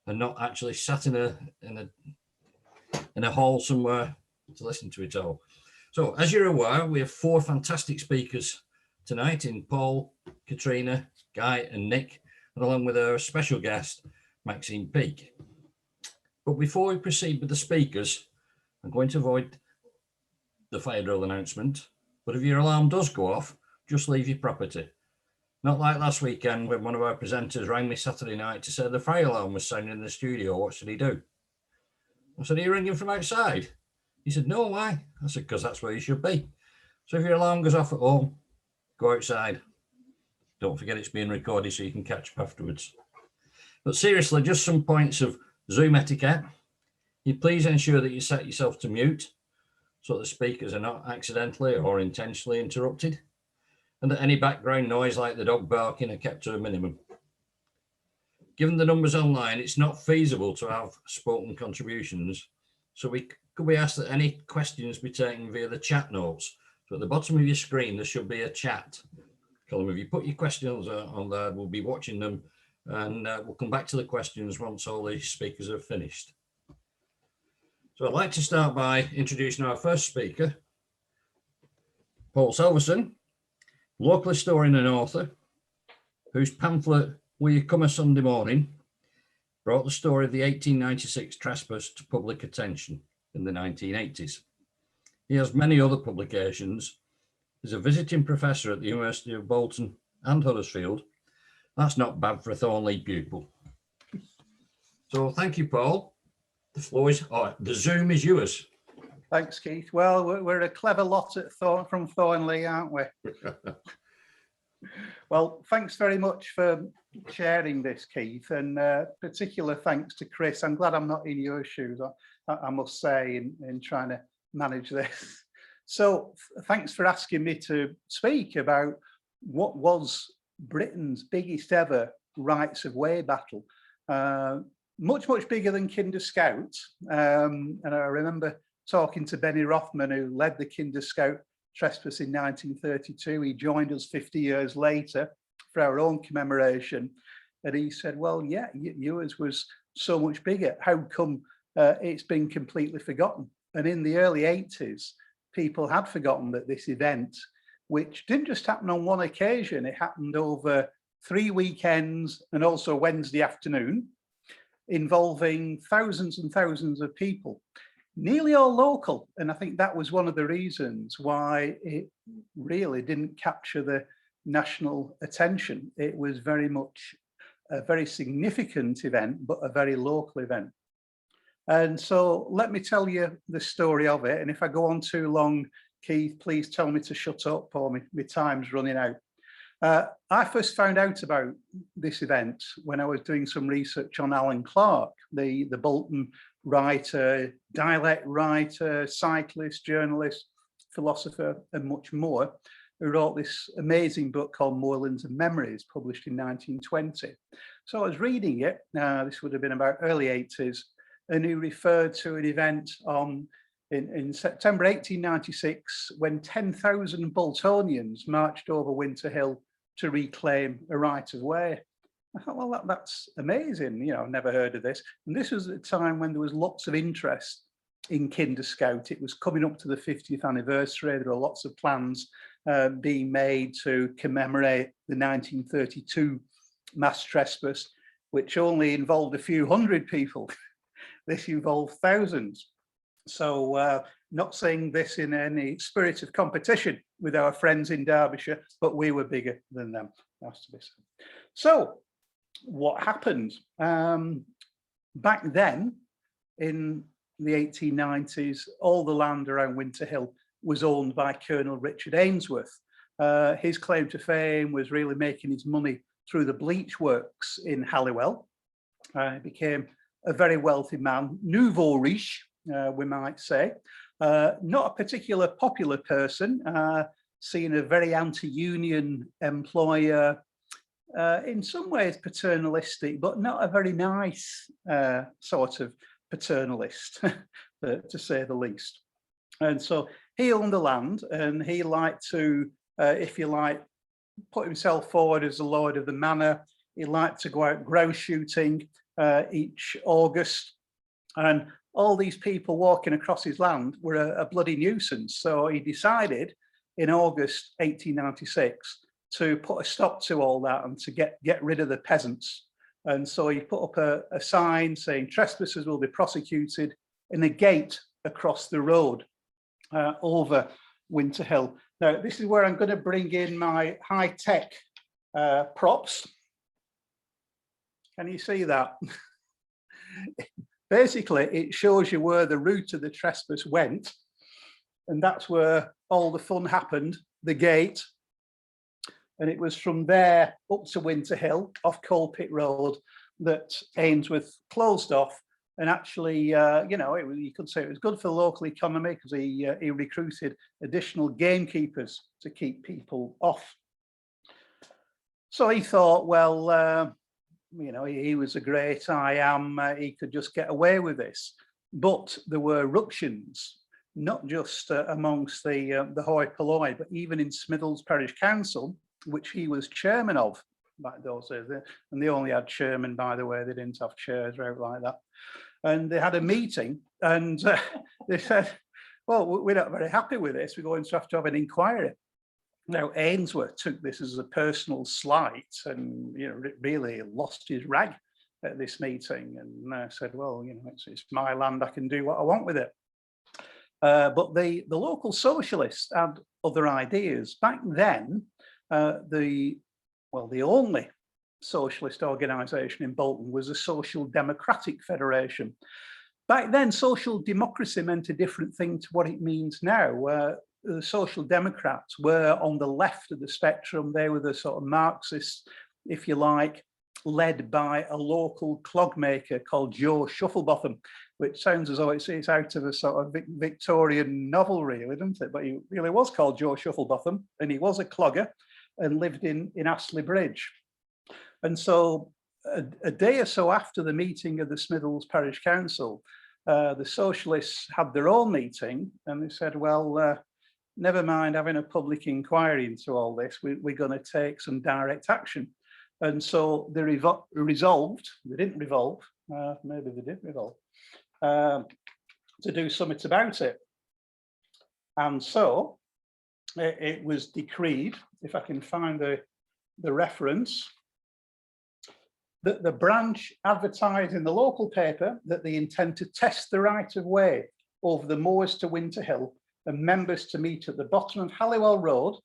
and not actually sat in a hall somewhere to listen to it all. So, as you're aware, we have 4 fantastic speakers tonight in Paul, Katrina, Guy, and Nick, and along with our special guest, Maxine Peake. But before we proceed with the speakers, I'm going to avoid the fire drill announcement. But if your alarm does go off, just leave your property. Not like last weekend when one of our presenters rang me Saturday night to say the fire alarm was sounding in the studio. What should he do? I said, are you ringing from outside? He said, no, why? I said, because that's where you should be. So if your alarm goes off at home, go outside. Don't forget it's being recorded so you can catch up afterwards. But seriously, just some points of Zoom etiquette. You please ensure that you set yourself to mute so the speakers are not accidentally or intentionally interrupted, and that any background noise like the dog barking are kept to a minimum. Given the numbers online, it's not feasible to have spoken contributions, so could we ask that any questions be taken via the chat notes? So at the bottom of your screen, there should be a chat column. If you put your questions on there, we'll be watching them, and we'll come back to the questions once all the speakers have finished. So I'd like to start by introducing our first speaker, Paul Salveson, local historian and author, whose pamphlet, Will You Come a Sunday Morning, brought the story of the 1896 trespass to public attention in the 1980s. He has many other publications. He's a visiting professor at the University of Bolton and Huddersfield. That's not bad for a Thornley pupil. So thank you, Paul. The floor is, the Zoom is yours. Thanks, Keith. Well, we're a clever lot from Thornley, aren't we? Well, thanks very much for sharing this, Keith, and particular thanks to Chris. I'm glad I'm not in your shoes, I must say, in trying to manage this. So thanks for asking me to speak about what was Britain's biggest ever rights of way battle. Much bigger than Kinder Scouts. And I remember talking to Benny Rothman, who led the Kinder Scout trespass in 1932. He joined us 50 years later for our own commemoration. And he said, well, yeah, yours was so much bigger. How come it's been completely forgotten? And in the early 80s, people had forgotten that this event, which didn't just happen on one occasion, it happened over 3 weekends and also Wednesday afternoon, involving thousands and thousands of people, nearly all local. And I think that was one of the reasons why it really didn't capture the national attention. It was very much a very significant event, but a very local event. And so let me tell you the story of it. And if I go on too long, Keith, please tell me to shut up, or my time's running out. I first found out about this event when I was doing some research on Alan Clark, the Bolton writer, dialect writer, cyclist, journalist, philosopher, and much more, who wrote this amazing book called Moorlands and Memories, published in 1920. So I was reading it, this would have been about early 80s, and he referred to an event in September 1896 when 10,000 Boltonians marched over Winter Hill to reclaim a right of way. I thought, well, that's amazing. You know, I've never heard of this. And this was at a time when there was lots of interest in Kinder Scout. It was coming up to the 50th anniversary. There were lots of plans being made to commemorate the 1932 mass trespass, which only involved a few hundred people. This involved thousands. So not saying this in any spirit of competition with our friends in Derbyshire, but we were bigger than them, has to be said. So what happened? Back then, in the 1890s, all the land around Winter Hill was owned by Colonel Richard Ainsworth. His claim to fame was really making his money through the bleach works in Halliwell. He became a very wealthy man, nouveau riche, we might say. Not a particular popular person, seen a very anti-union employer, in some ways paternalistic, but not a very nice sort of paternalist, to say the least. And so he owned the land, and he liked to, if you like, put himself forward as the lord of the manor. He liked to go out grouse shooting, each August, and all these people walking across his land were a bloody nuisance. So he decided in August 1896 to put a stop to all that and to get rid of the peasants. And so he put up a sign saying trespassers will be prosecuted in a gate across the road over Winter Hill. Now, this is where I'm going to bring in my high-tech props. Can you see that? Basically, it shows you where the route of the trespass went, and that's where all the fun happened, the gate. And it was from there up to Winter Hill, off Coalpit Road, that Ainsworth closed off. And actually, you know, you could say it was good for the local economy because he recruited additional gamekeepers to keep people off. So he thought, well, you know, he was a great I am, he could just get away with this. But there were ructions, not just amongst the hoi polloi, but even in Smithills Parish Council, which he was chairman of back those days. And they only had chairmen, by the way, they didn't have chairs or out like that. And they had a meeting and they said, well, we're not very happy with this, we're going to have an inquiry. Now, Ainsworth took this as a personal slight and, you know, really lost his rag at this meeting and said, well, you know, it's my land, I can do what I want with it. But the local socialists had other ideas. Back then, the only socialist organisation in Bolton was a Social Democratic Federation. Back then, social democracy meant a different thing to what it means now. The Social Democrats were on the left of the spectrum. They were the sort of Marxists, if you like, led by a local clogmaker called Joe Shufflebotham, which sounds as though it's out of a sort of Victorian novel, really, doesn't it? But he really was called Joe Shufflebotham, and he was a clogger and lived in Astley Bridge. And so a day or so after the meeting of the Smithills Parish Council, the socialists had their own meeting and they said, well, never mind having a public inquiry into all this, we're going to take some direct action. And so they resolved, they didn't revolve, maybe they did revolve, to do something about it. And so it was decreed, if I can find the reference, that the branch advertised in the local paper that they intend to test the right of way over the moors to Winter Hill and members to meet at the bottom of Halliwell Road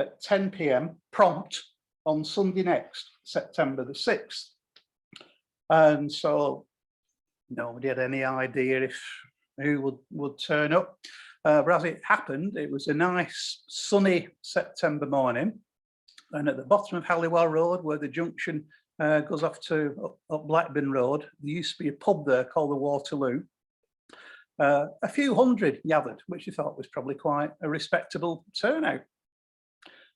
at 10 p.m. prompt on Sunday next, September the 6th. And so nobody had any idea if who would turn up. But as it happened, it was a nice sunny September morning. And at the bottom of Halliwell Road, where the junction goes off to up Blackburn Road, there used to be a pub there called the Waterloo. A few hundred gathered, which I thought was probably quite a respectable turnout.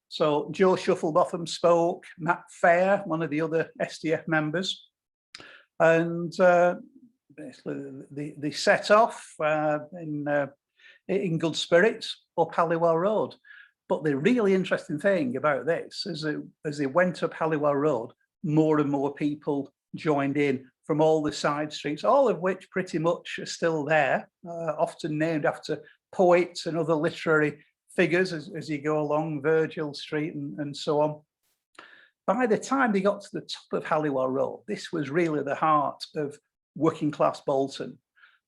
So Joe Shufflebotham spoke, Matt Fair, one of the other SDF members, and basically they set off in good spirits up Halliwell Road. But the really interesting thing about this is that as they went up Halliwell Road, more and more people joined in from all the side streets, all of which pretty much are still there, often named after poets and other literary figures as you go along Virgil Street and so on. By the time they got to the top of Halliwell Road, this was really the heart of working class Bolton.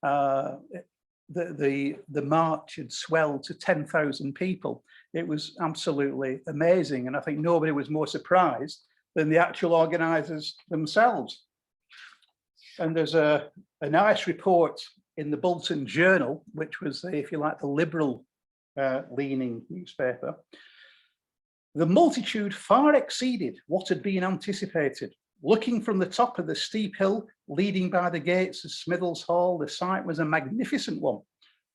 The march had swelled to 10,000 people. It was absolutely amazing, and I think nobody was more surprised than the actual organisers themselves. And there's a nice report in the Bolton Journal, which was, if you like, the liberal leaning newspaper. The multitude far exceeded what had been anticipated. Looking from the top of the steep hill leading by the gates of Smithills Hall, the sight was a magnificent one.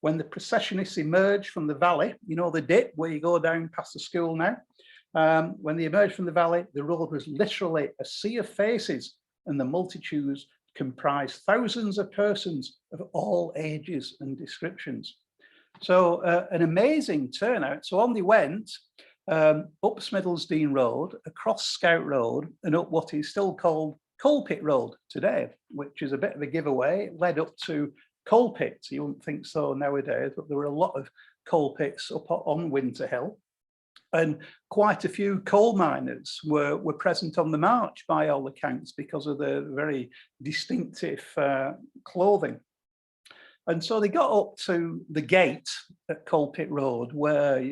When the processionists emerged from the valley, you know, the dip where you go down past the school now, when they emerged from the valley, the road was literally a sea of faces, and the multitudes comprised thousands of persons of all ages and descriptions. So an amazing turnout. So on they went up Smithills Dean Road, across Scout Road, and up what is still called Coal Pit Road today, which is a bit of a giveaway. It led up to coal pits. You wouldn't think so nowadays, but there were a lot of coal pits up on Winter Hill. And quite a few coal miners were present on the march by all accounts because of the very distinctive clothing. And so they got up to the gate at Coal Pit Road, where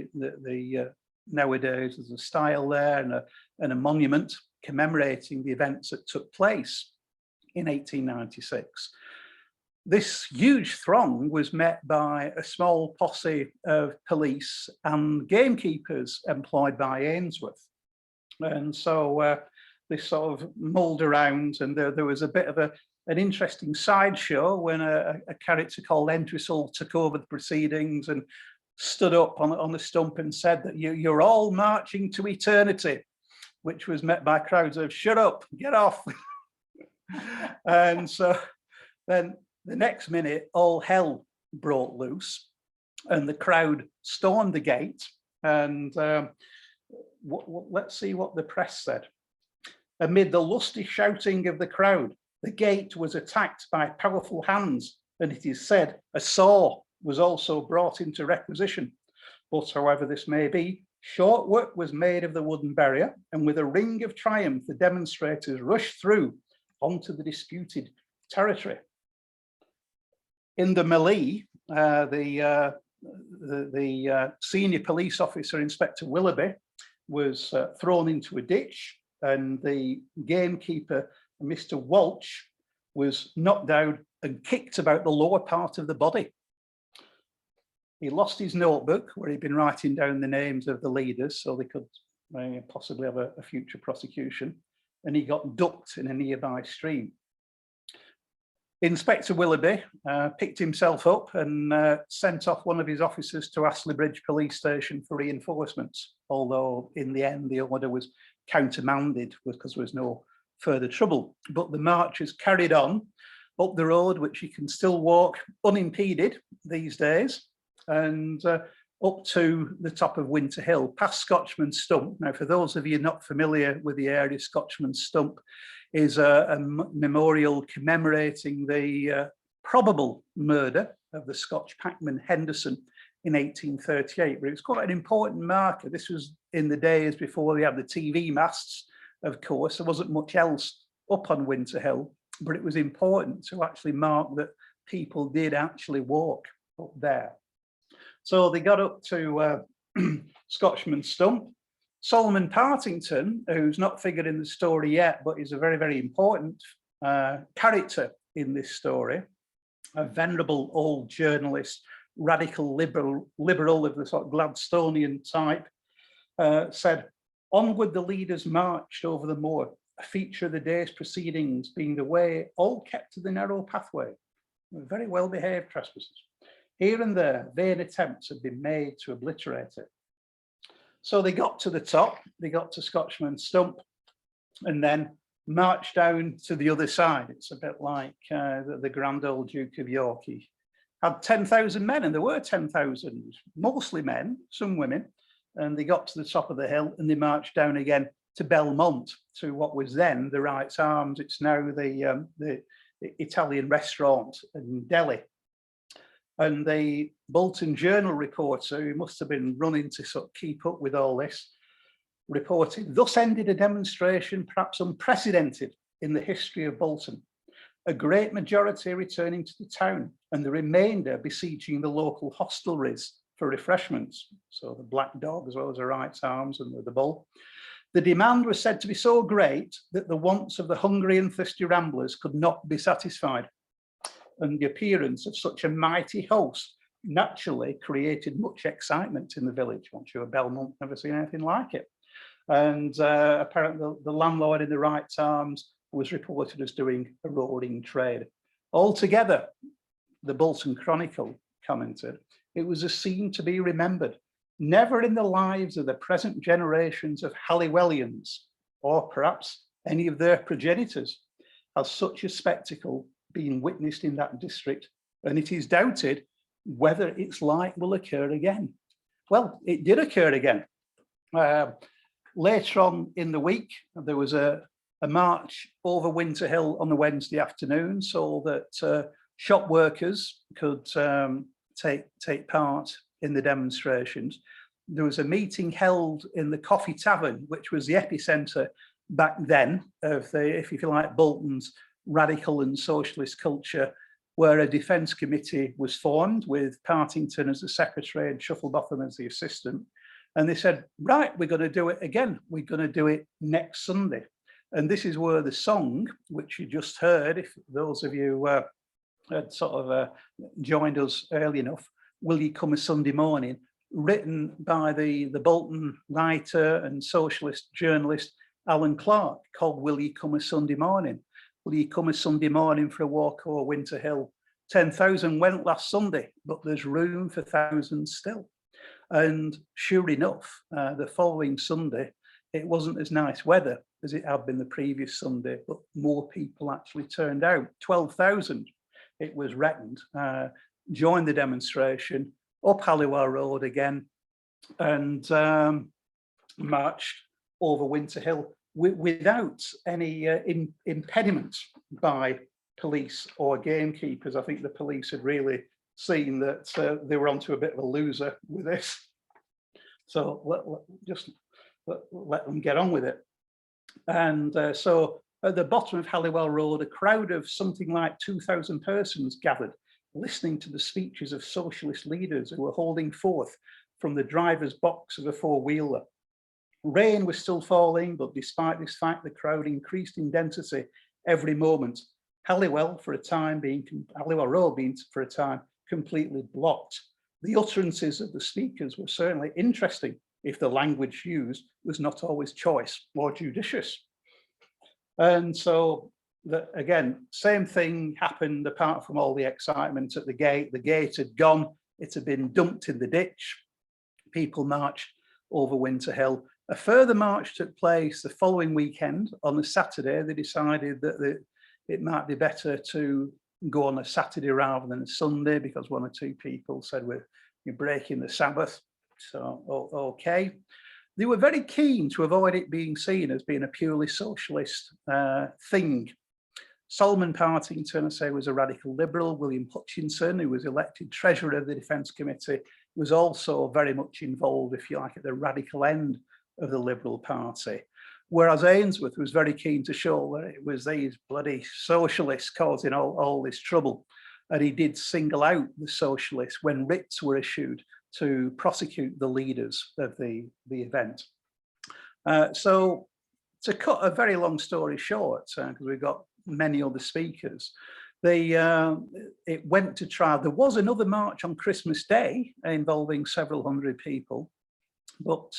nowadays there's a stile there and a monument commemorating the events that took place in 1896. This huge throng was met by a small posse of police and gamekeepers employed by Ainsworth. And so this sort of mulled around, and there was a bit of an interesting sideshow when a character called Entwistle took over the proceedings and stood up on the stump and said that you're all marching to eternity, which was met by crowds of "shut up, get off." And so then the next minute, all hell broke loose and the crowd stormed the gate. And let's see what the press said. Amid the lusty shouting of the crowd, the gate was attacked by powerful hands, and it is said a saw was also brought into requisition. But however this may be, short work was made of the wooden barrier, and with a ring of triumph, the demonstrators rushed through onto the disputed territory. In the melee, the senior police officer, Inspector Willoughby, was thrown into a ditch, and the gamekeeper, Mr. Walsh, was knocked down and kicked about the lower part of the body. He lost his notebook where he'd been writing down the names of the leaders so they could possibly have a future prosecution, and he got ducked in a nearby stream. Inspector Willoughby picked himself up and sent off one of his officers to Astley Bridge Police Station for reinforcements, although in the end the order was countermanded because there was no further trouble. But the marchers carried on up the road, which you can still walk unimpeded these days, and up to the top of Winter Hill, past Scotchman's Stump. Now, for those of you not familiar with the area, Scotchman's Stump is a memorial commemorating the probable murder of the Scotch packman Henderson in 1838. But it was quite an important marker. This was in the days before they had the TV masts, of course. There wasn't much else up on Winter Hill, but it was important to actually mark that people did actually walk up there. So they got up to Scotchman's Stump. Solomon Partington, who's not figured in the story yet, but is a very, very important character in this story, a venerable old journalist, radical liberal of the sort of Gladstonian type, said, "Onward the leaders marched over the moor, a feature of the day's proceedings being the way all kept to the narrow pathway. Very well behaved trespassers. Here and there, vain attempts had been made to obliterate it." So they got to the top, they got to Scotchman's Stump, and then marched down to the other side. It's a bit like the grand old Duke of York. He had 10,000 men, and there were 10,000, mostly men, some women, and they got to the top of the hill and they marched down again to Belmont, to what was then the Wrights Arms. It's now the Italian restaurant in Delhi. And the Bolton Journal reporter, who must have been running to sort of keep up with all this, reported, "Thus ended a demonstration perhaps unprecedented in the history of Bolton. A great majority returning to the town and the remainder besieging the local hostelries for refreshments." So the Black Dog, as well as the Wrights Arms and the Bull. "The demand was said to be so great that the wants of the hungry and thirsty ramblers could not be satisfied. And the appearance of such a mighty host naturally created much excitement in the village." Once you're at Belmont, never seen anything like it. And apparently the landlord in the Wrights Arms was reported as doing a roaring trade. Altogether, the Bolton Chronicle commented, "It was a scene to be remembered. Never in the lives of the present generations of Halliwellians, or perhaps any of their progenitors, has such a spectacle been witnessed in that district, and it is doubted whether its like will occur again." Well, it did occur again. Later on in the week, there was a a march over Winter Hill on the Wednesday afternoon so that shop workers could take part in the demonstrations. There was a meeting held in the Coffee Tavern, which was the epicentre back then of the, if you like, Bolton's radical and socialist culture, where a defence committee was formed with Partington as the secretary and Shufflebotham as the assistant. And they said, right, we're going to do it again. We're going to do it next Sunday. And this is where the song, which you just heard, if those of you had sort of joined us early enough, Will You Come a Sunday Morning, written by the Bolton writer and socialist journalist Alan Clark, called Will You Come a Sunday Morning? Will you come a Sunday morning for a walk over Winter Hill? 10,000 went last Sunday, but there's room for thousands still. And sure enough, the following Sunday, it wasn't as nice weather as it had been the previous Sunday, but more people actually turned out. 12,000, it was reckoned, joined the demonstration up Halliwell Road again and marched over Winter Hill without any impediment by police or gamekeepers. I think the police had really seen that they were onto a bit of a loser with this. So let them get on with it. And so at the bottom of Halliwell Road, a crowd of something like 2,000 persons gathered, listening to the speeches of socialist leaders who were holding forth from the driver's box of a four-wheeler. Rain was still falling, but despite this fact, the crowd increased in density every moment. Halliwell Road being for a time completely blocked. The utterances of the speakers were certainly interesting if the language used was not always choice or judicious. And so, again, same thing happened apart from all the excitement at the gate. The gate had gone, it had been dumped in the ditch. People marched over Winter Hill. A further march took place the following weekend. On a Saturday, they decided that it might be better to go on a Saturday rather than a Sunday because one or two people said we're breaking the Sabbath. So, okay. They were very keen to avoid it being seen as being a purely socialist thing. Solomon Partington, I say, was a radical liberal. William Hutchinson, who was elected treasurer of the Defence Committee, was also very much involved, if you like, at the radical end of the Liberal Party. Whereas Ainsworth was very keen to show that it was these bloody socialists causing all this trouble. And he did single out the socialists when writs were issued to prosecute the leaders of the event. So to cut a very long story short, because we've got many other speakers, it went to trial. There was another march on Christmas Day involving several hundred people, but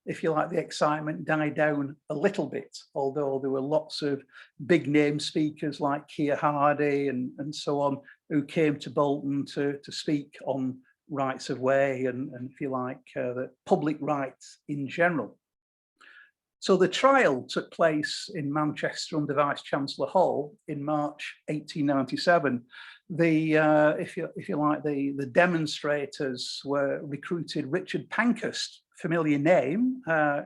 if you like, the excitement died down a little bit, although there were lots of big name speakers like Keir Hardie and so on, who came to Bolton to speak on rights of way and if you like, the public rights in general. So the trial took place in Manchester under Vice Chancellor Hall in March 1897. If you like, the demonstrators recruited Richard Pankhurst, familiar name,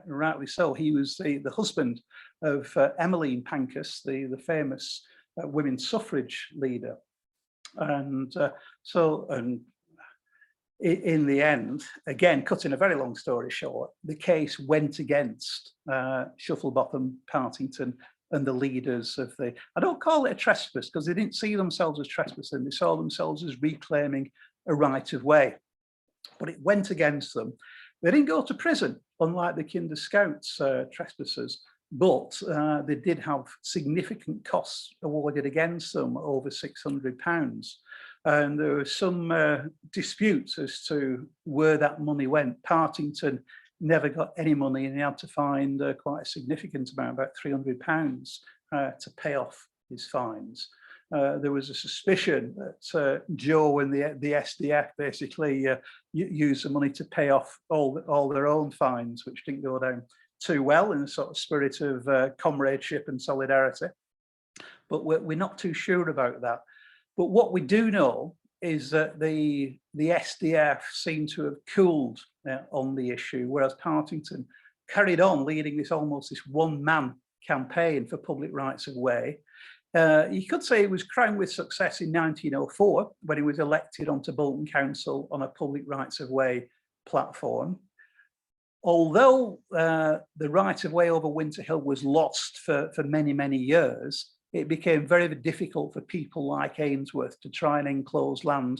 rightly so. He was the husband of Emmeline Pankhurst, the famous women's suffrage leader. And in the end, again, cutting a very long story short, the case went against Shufflebotham, Partington, and the leaders of I don't call it a trespass because they didn't see themselves as trespassing, they saw themselves as reclaiming a right of way. But it went against them. They didn't go to prison, unlike the Kinder Scouts trespassers, but they did have significant costs awarded against them, over £600. And there was some disputes as to where that money went. Partington never got any money and he had to find quite a significant amount, about £300, to pay off his fines. There was a suspicion that Joe and the SDF basically used the money to pay off all their own fines, which didn't go down too well in a sort of spirit of comradeship and solidarity. But we're not too sure about that. But what we do know is that the SDF seem to have cooled on the issue, whereas Partington carried on leading this one-man campaign for public rights of way. You could say it was crowned with success in 1904 when he was elected onto Bolton Council on a public rights of way platform. Although the right of way over Winter Hill was lost for many, many years, it became very difficult for people like Ainsworth to try and enclose land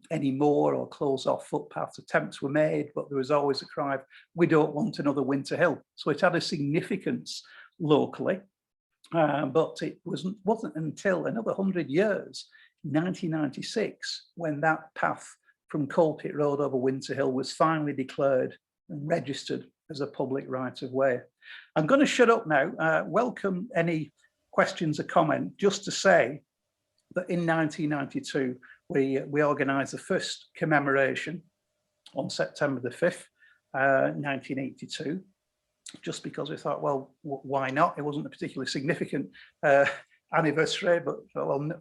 anymore or close off footpaths. Attempts were made, but there was always a cry of, we don't want another Winter Hill. So it had a significance locally, but it wasn't until another 100 years, 1996, when that path from Coalpit Road over Winter Hill was finally declared and registered as a public right of way. I'm going to shut up now. Welcome any questions or comment, just to say that in 1992, we organised the first commemoration on September the 5th, 1982, just because we thought, well, why not? It wasn't a particularly significant anniversary, but well,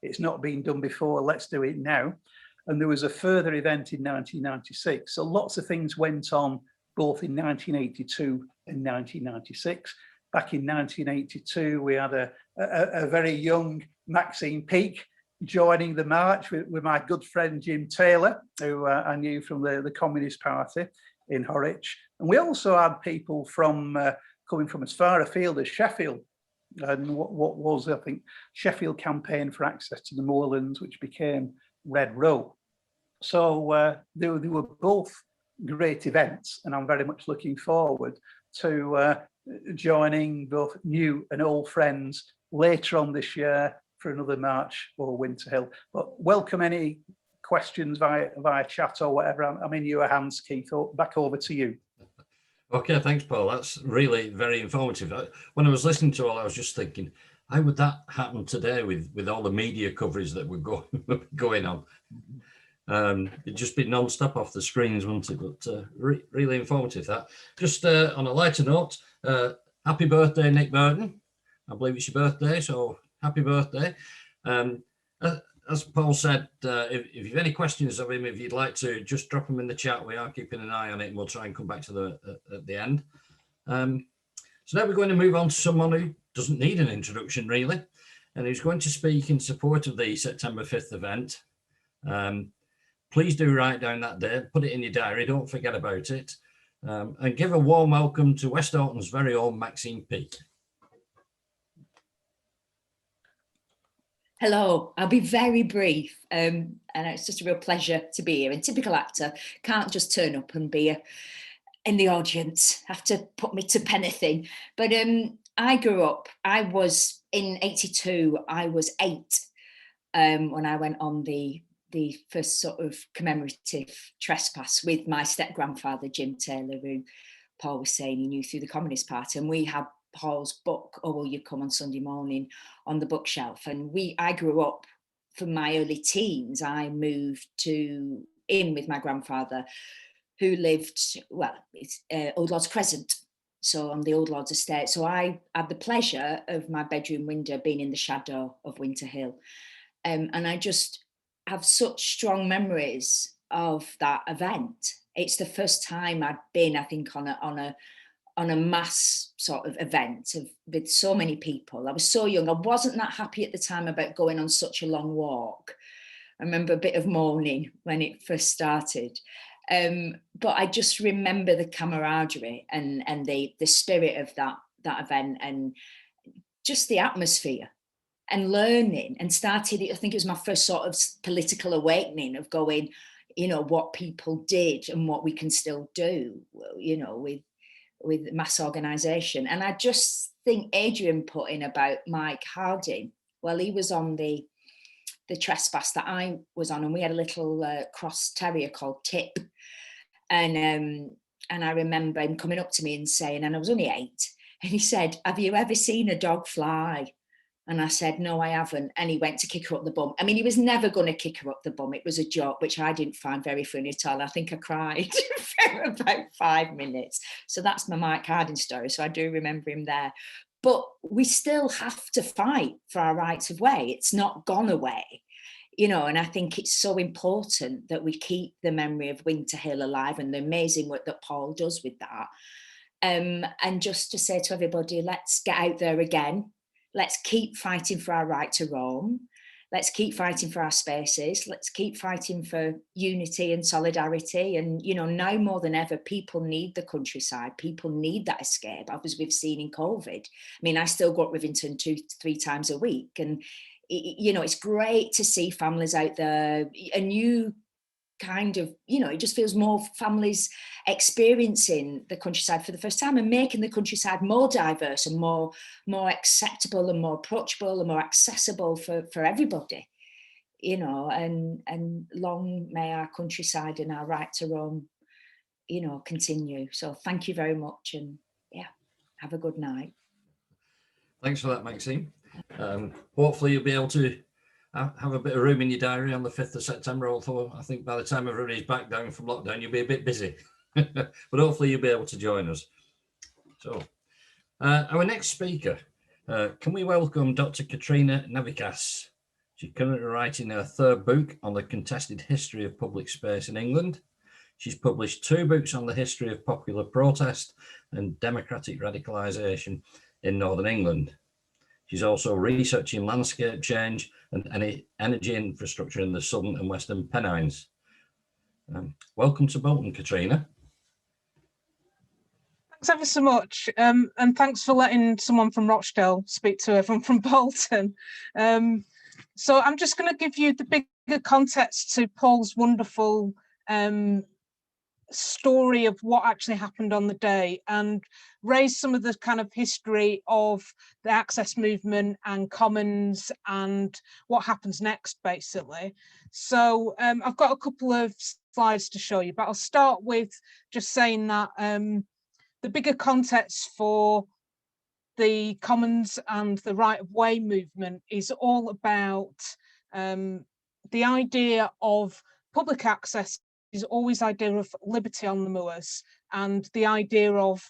it's not been done before, let's do it now. And there was a further event in 1996. So lots of things went on both in 1982 and 1996. Back in 1982, we had a very young Maxine Peake joining the march with my good friend Jim Taylor, who I knew from the Communist Party in Horwich. And we also had people from coming from as far afield as Sheffield, and what was, I think, Sheffield Campaign for Access to the Moorlands, which became Red Row. So they were both great events, and I'm very much looking forward to joining both new and old friends later on this year for another march over Winter Hill. But welcome any questions via chat or whatever. I'm in your hands, Keith. Back over to you. Okay, thanks, Paul. That's really very informative. When I was listening to all, I was just thinking, how would that happen today with all the media coverage that we're going on? It'd just be non-stop off the screens, wouldn't it? But really informative, that. Just on a lighter note, happy birthday, Nick Burton. I believe it's your birthday, so happy birthday. As Paul said, if you've any questions of him, if you'd like to, just drop them in the chat. We are keeping an eye on it, and we'll try and come back to them at the end. So now we're going to move on to someone who doesn't need an introduction, really, and who's going to speak in support of the September 5th event. Please do write down that date, put it in your diary, don't forget about it, and give a warm welcome to West Orton's very own Maxine Peake. Hello, I'll be very brief, and it's just a real pleasure to be here. And typical actor can't just turn up and be in the audience, have to put me to anything. But I grew up, I was in 82, I was 8 when I went on the first sort of commemorative trespass with my step-grandfather, Jim Taylor, who Paul was saying he knew through the Communist Party. And we had Paul's book, Oh Will You Come on Sunday Morning, on the bookshelf. And I grew up, from my early teens, I moved in with my grandfather, who lived, well, it's Old Lord's Crescent, so on the Old Lord's estate. So I had the pleasure of my bedroom window being in the shadow of Winter Hill. And I just have such strong memories of that event. It's the first time I'd been, I think, on a mass sort of event with so many people. I was so young. I wasn't that happy at the time about going on such a long walk. I remember a bit of mourning when it first started. But I just remember the camaraderie and the spirit of that event, and just the atmosphere, and learning, and started, I think it was my first sort of political awakening of going, you know, what people did and what we can still do, you know, with mass organisation. And I just think Adrian put in about Mike Harding. Well, he was on the trespass that I was on, and we had a little cross terrier called Tip. And I remember him coming up to me and saying, and I was only 8, and he said, "Have you ever seen a dog fly?" And I said, "No, I haven't." And he went to kick her up the bum. I mean, he was never going to kick her up the bum. It was a joke, which I didn't find very funny at all. I think I cried for about 5 minutes. So that's my Mike Harding story. So I do remember him there. But we still have to fight for our rights of way. It's not gone away, you know, and I think it's so important that we keep the memory of Winter Hill alive, and the amazing work that Paul does with that. And just to say to everybody, let's get out there again. Let's keep fighting for our right to roam. Let's keep fighting for our spaces. Let's keep fighting for unity and solidarity. And, you know, now more than ever, people need the countryside. People need that escape, as we've seen in COVID. I mean, I still go up Rivington 2-3 times a week. And, you know, it's great to see families out there. A new kind of, you know, it just feels more families experiencing the countryside for the first time and making the countryside more diverse and more acceptable and more approachable and more accessible for everybody, you know, and long may our countryside and our right to roam, you know, continue. So thank you very much, and yeah, have a good night. Thanks for that, Maxine. Hopefully you'll be able to have a bit of room in your diary on the 5th of September, although I think by the time everybody's back down from lockdown, you'll be a bit busy. But hopefully you'll be able to join us. So our next speaker, can we welcome Dr. Katrina Navickas? She's currently writing her 3rd book on the contested history of public space in England. She's published 2 books on the history of popular protest and democratic radicalisation in Northern England. She's also researching landscape change and energy infrastructure in the Southern and Western Pennines. Welcome to Bolton, Katrina. Thanks ever so much, and thanks for letting someone from Rochdale speak to everyone from Bolton. So I'm just going to give you the bigger context to Paul's wonderful story of what actually happened on the day, and raise some of the kind of history of the access movement and commons and what happens next, basically. So I've got a couple of slides to show you, but I'll start with just saying that the bigger context for the commons and the right of way movement is all about the idea of public access is always the idea of liberty on the moors and the idea of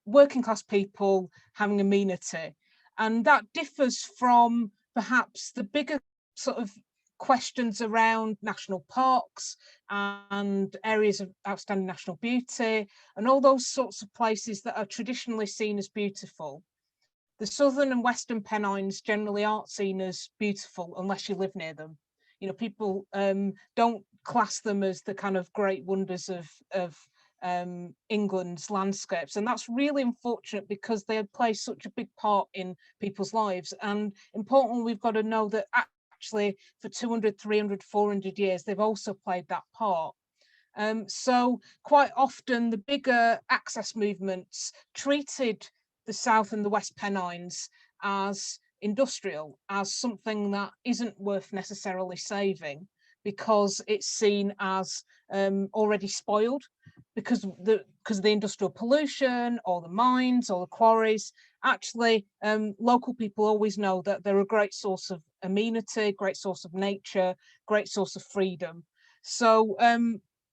working class people having amenity. And that differs from perhaps the bigger sort of questions around national parks and areas of outstanding national beauty and all those sorts of places that are traditionally seen as beautiful. The Southern and Western Pennines generally aren't seen as beautiful unless you live near them. You know, people don't class them as the kind of great wonders of England's landscapes, and that's really unfortunate because they play such a big part in people's lives. And importantly, we've got to know that actually for 200, 300, 400 years they've also played that part. So quite often the bigger access movements treated the South and the West Pennines as industrial, as something that isn't worth necessarily saving because it's seen as already spoiled because of the industrial pollution or the mines or the quarries. Actually, local people always know that they're a great source of amenity, great source of nature, great source of freedom. So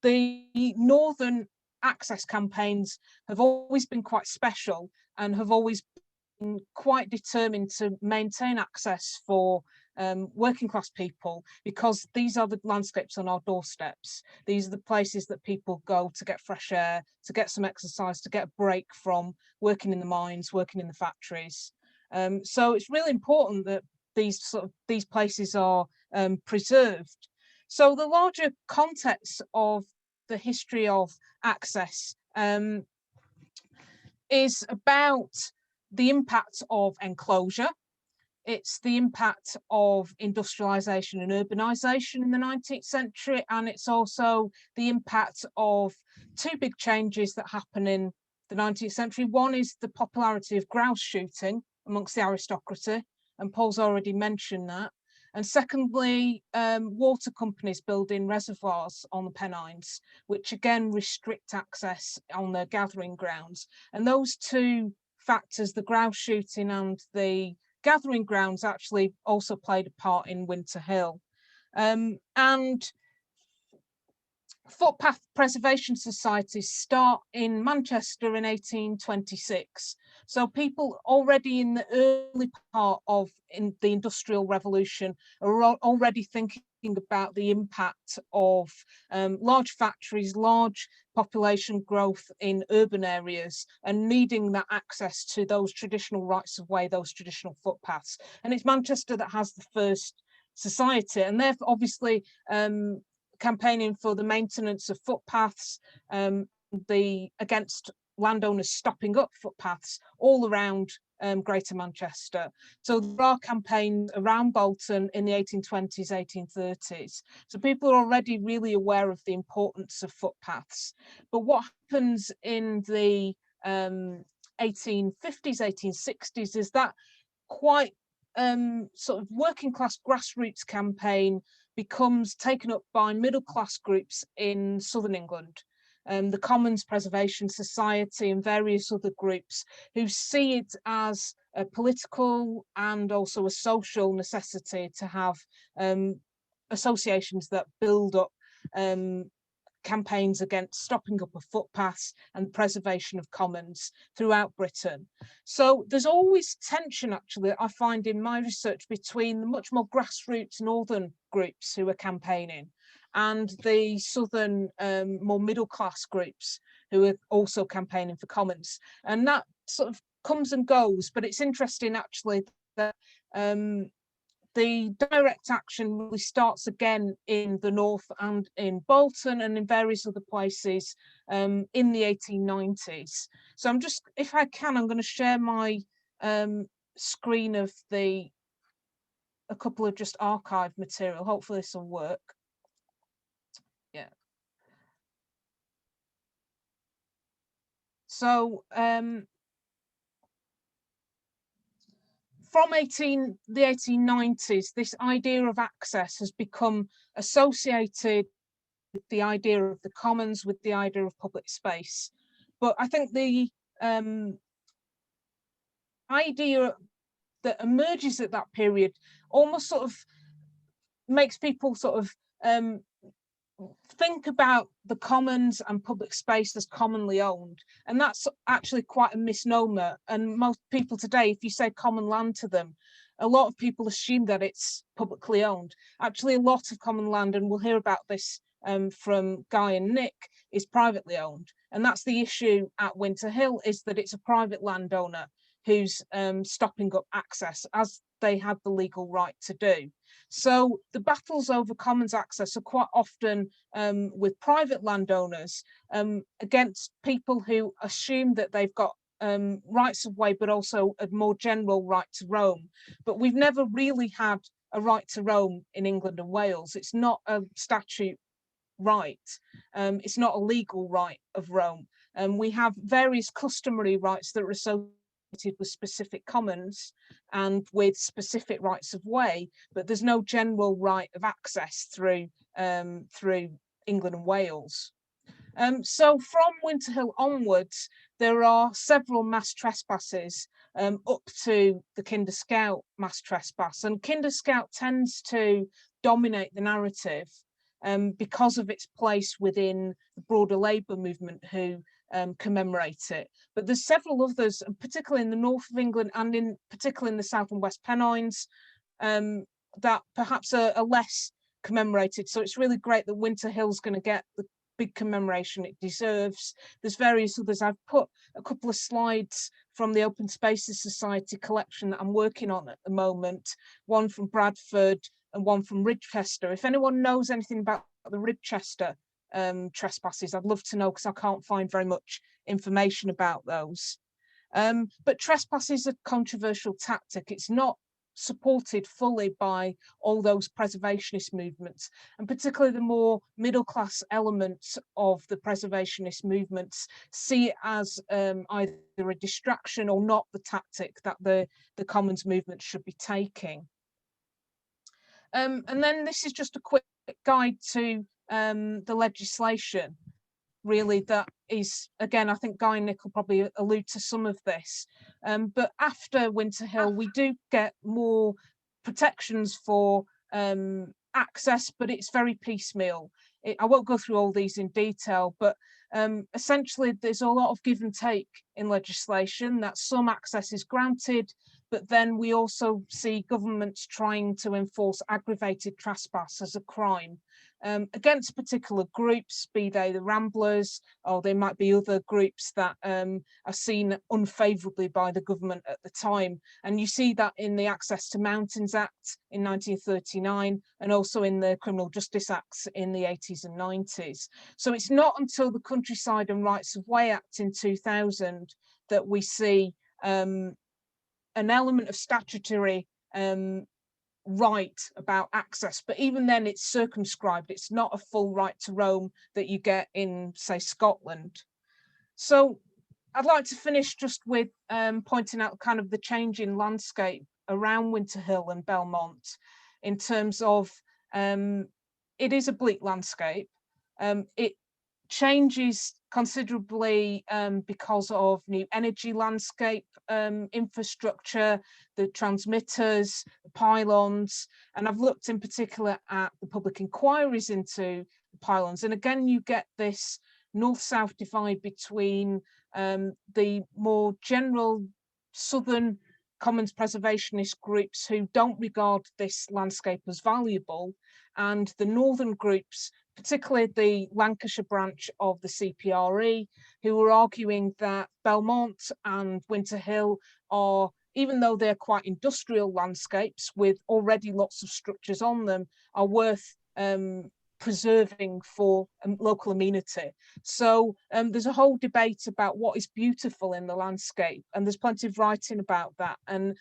the Northern access campaigns have always been quite special and have always been quite determined to maintain access for working class people, because these are the landscapes on our doorsteps. These are the places that people go to get fresh air, to get some exercise, to get a break from working in the mines, working in the factories. So it's really important that these places are preserved. So the larger context of the history of access is about the impact of enclosure. It's the impact of industrialisation and urbanisation in the 19th century, and it's also the impact of 2 big changes that happen in the 19th century. One is the popularity of grouse shooting amongst the aristocracy, and Paul's already mentioned that. And secondly, water companies building reservoirs on the Pennines, which again restrict access on their gathering grounds. And those 2 factors, the grouse shooting and the gathering grounds, actually also played a part in Winter Hill. And footpath preservation societies start in Manchester in 1826. So people already in the early part of the Industrial Revolution are already thinking about the impact of large factories, large population growth in urban areas, and needing that access to those traditional rights of way, those traditional footpaths. And it's Manchester that has the first society, and they're obviously campaigning for the maintenance of footpaths, against landowners stopping up footpaths all around Greater Manchester. So there are campaigns around Bolton in the 1820s, 1830s. So people are already really aware of the importance of footpaths. But what happens in the 1850s, 1860s is that quite sort of working class grassroots campaign becomes taken up by middle class groups in southern England. The Commons Preservation Society and various other groups who see it as a political and also a social necessity to have associations that build up campaigns against stopping up of footpaths and preservation of commons throughout Britain. So there's always tension, actually, I find in my research between the much more grassroots northern groups who are campaigning and the southern more middle class groups who are also campaigning for commons. And that sort of comes and goes, but it's interesting actually that the direct action really starts again in the north and in Bolton and in various other places in the 1890s. So I'm just, if I can, I'm going to share my screen of a couple of just archive material. Hopefully this will work. Yeah. So from the 1890s, this idea of access has become associated with the idea of the commons, with the idea of public space. But I think the idea that emerges at that period almost sort of makes people sort of think about the commons and public space as commonly owned, and that's actually quite a misnomer. And most people today, if you say common land to them, a lot of people assume that it's publicly owned. Actually, a lot of common land, and we'll hear about this from Guy and Nick, is privately owned. And that's the issue at Winter Hill, is that it's a private landowner who's stopping up access, as they had the legal right to do. So the battles over commons access are quite often with private landowners against people who assume that they've got rights of way, but also a more general right to roam. But we've never really had a right to roam in England and Wales. It's not a statute right. It's not a legal right of roam. We have various customary rights that are associated with specific commons and with specific rights of way, but there's no general right of access through England and Wales. So from Winter Hill onwards, there are several mass trespasses up to the Kinder Scout mass trespass, and Kinder Scout tends to dominate the narrative because of its place within the broader Labour movement who commemorate it. But there's several others, particularly in the north of England and particularly in the South and West Pennines, that perhaps are less commemorated. So it's really great that Winter Hill's going to get the big commemoration it deserves. There's various others. I've put a couple of slides from the Open Spaces Society collection that I'm working on at the moment, one from Bradford and one from Ridgechester. If anyone knows anything about the Ridgechester trespasses, I'd love to know, because I can't find very much information about those. But trespass is a controversial tactic. It's not supported fully by all those preservationist movements, and particularly the more middle class elements of the preservationist movements see it as either a distraction or not the tactic that the commons movement should be taking. And then this is just a quick guide to the legislation, really, that is, again, I think Guy and Nick will probably allude to some of this. But after Winter Hill, we do get more protections for access, but it's very piecemeal. I won't go through all these in detail, but essentially there's a lot of give and take in legislation, that some access is granted, but then we also see governments trying to enforce aggravated trespass as a crime against particular groups, be they the Ramblers, or they might be other groups that are seen unfavourably by the government at the time. And you see that in the Access to Mountains Act in 1939, and also in the Criminal Justice Acts in the 80s and 90s. So it's not until the Countryside and Rights of Way Act in 2000 that we see an element of statutory right about access, but even then it's circumscribed. It's not a full right to roam that you get in, say, Scotland. So I'd like to finish just with pointing out kind of the changing landscape around Winterhill and Belmont in terms of it is a bleak landscape. It changes considerably because of new energy landscape infrastructure, the transmitters, the pylons, and I've looked in particular at the public inquiries into the pylons. And again, you get this north-south divide between the more general southern commons preservationist groups who don't regard this landscape as valuable, and the northern groups, particularly the Lancashire branch of the CPRE, who were arguing that Belmont and Winterhill are, even though they're quite industrial landscapes with already lots of structures on them, are worth preserving for local amenity. So there's a whole debate about what is beautiful in the landscape, and there's plenty of writing about that. And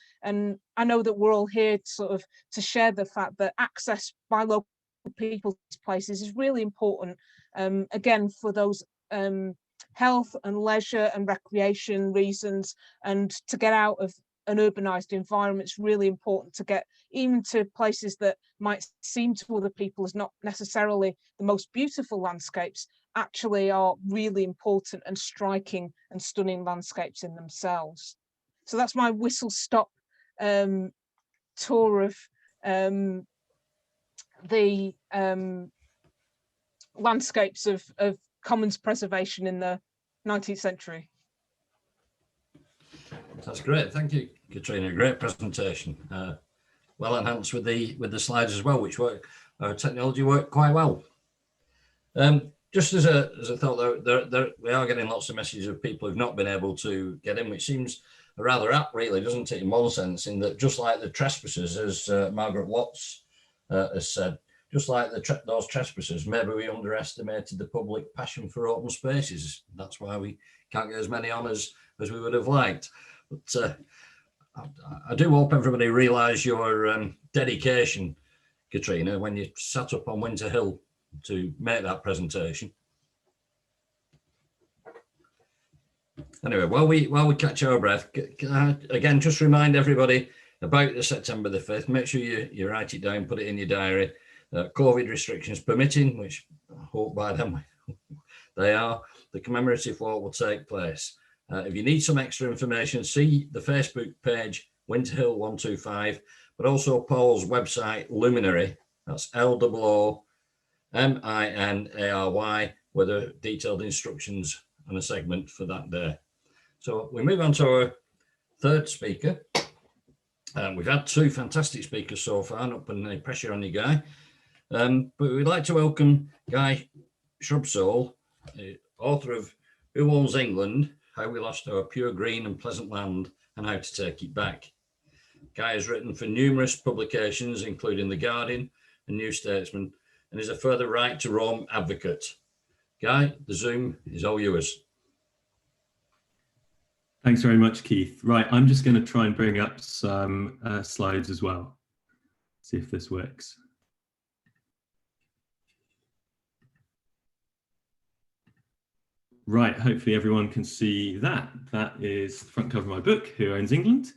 I know that we're all here sort of to share the fact that access by local people to places is really important, again, for those health and leisure and recreation reasons, and to get out of an urbanized environment. It's really important to get even to places that might seem to other people as not necessarily the most beautiful landscapes, actually are really important and striking and stunning landscapes in themselves. So that's my whistle-stop tour of the landscapes of commons preservation in the 19th century. That's great. Thank you, Katrina. Great presentation. Well enhanced with the slides as well, which work. Our technology worked quite well. Just as a thought, though, we are getting lots of messages of people who've not been able to get in, which seems rather apt, really, doesn't it, in one sense, in that just like the trespassers, as Margaret Watts has said, just like those trespassers, maybe we underestimated the public passion for open spaces. That's why we can't get as many on as we would have liked. But I do hope everybody realise your dedication, Katrina, when you sat up on Winterhill to make that presentation. Anyway, while we catch our breath, can I again just remind everybody about the September the 5th. Make sure you write it down, put it in your diary. COVID restrictions permitting, which I hope by then they are, the commemorative walk will take place. If you need some extra information, see the Facebook page Winterhill 125, but also Paul's website Luminary, that's LOOMINARY, with the detailed instructions and a segment for that day. So we move on to our third speaker. We've had two fantastic speakers so far, not putting any pressure on you, Guy. But we'd like to welcome Guy Shrubsole, author of Who Owns England? How We Lost Our Pure Green and Pleasant Land and How to Take It Back. Guy has written for numerous publications, including The Guardian and New Statesman, and is a further right to roam advocate. Guy, the Zoom is all yours. Thanks very much, Keith. Right, I'm just going to try and bring up some slides as well. See if this works. Right, hopefully everyone can see that. That is the front cover of my book, Who Owns England?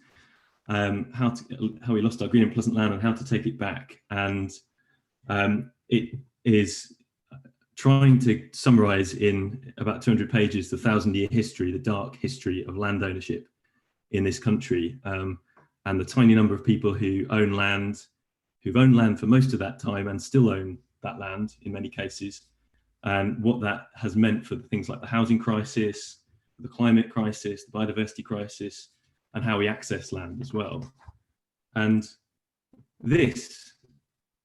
How We Lost Our Green and Pleasant Land and How to Take It Back. And it is trying to summarize in about 200 pages the 1,000-year history, the dark history of land ownership in this country, and the tiny number of people who own land, who've owned land for most of that time and still own that land in many cases, and what that has meant for things like the housing crisis, the climate crisis, the biodiversity crisis, and how we access land as well. And this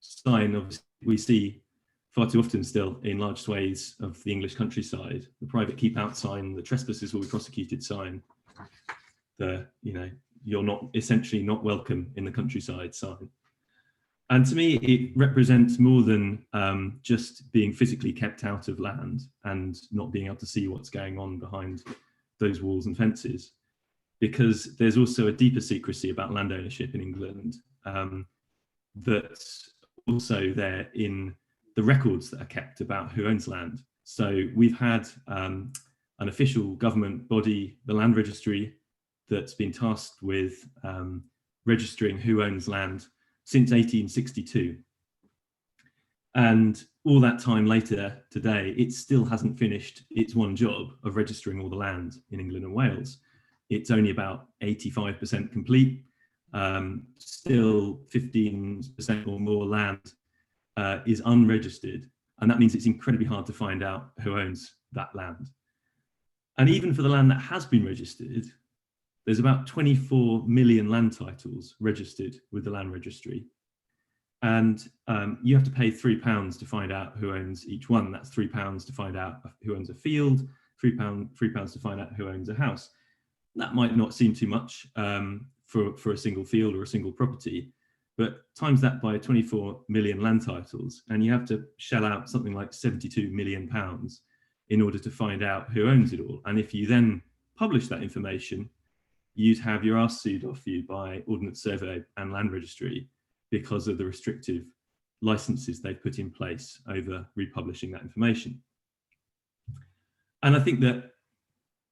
sign, obviously, we see far too often still in large swathes of the English countryside: the private keep out sign, the trespassers will be prosecuted sign, the, you know, you're not essentially not welcome in the countryside sign. And to me, it represents more than just being physically kept out of land and not being able to see what's going on behind those walls and fences, because there's also a deeper secrecy about land ownership in England that's also there in the records that are kept about who owns land. So we've had an official government body, the Land Registry, that's been tasked with registering who owns land since 1862. And all that time later today, it still hasn't finished its one job of registering all the land in England and Wales. It's only about 85% complete. Still 15% or more land is unregistered. And that means it's incredibly hard to find out who owns that land. And even for the land that has been registered, there's about 24 million land titles registered with the Land Registry. And you have to pay £3 to find out who owns each one. That's £3 to find out who owns a field, £3 to find out who owns a house. That might not seem too much for a single field or a single property, but times that by 24 million land titles, and you have to shell out something like £72 million in order to find out who owns it all. And if you then publish that information, you'd have your arse sued off you by Ordnance Survey and Land Registry because of the restrictive licenses they've put in place over republishing that information. And I think that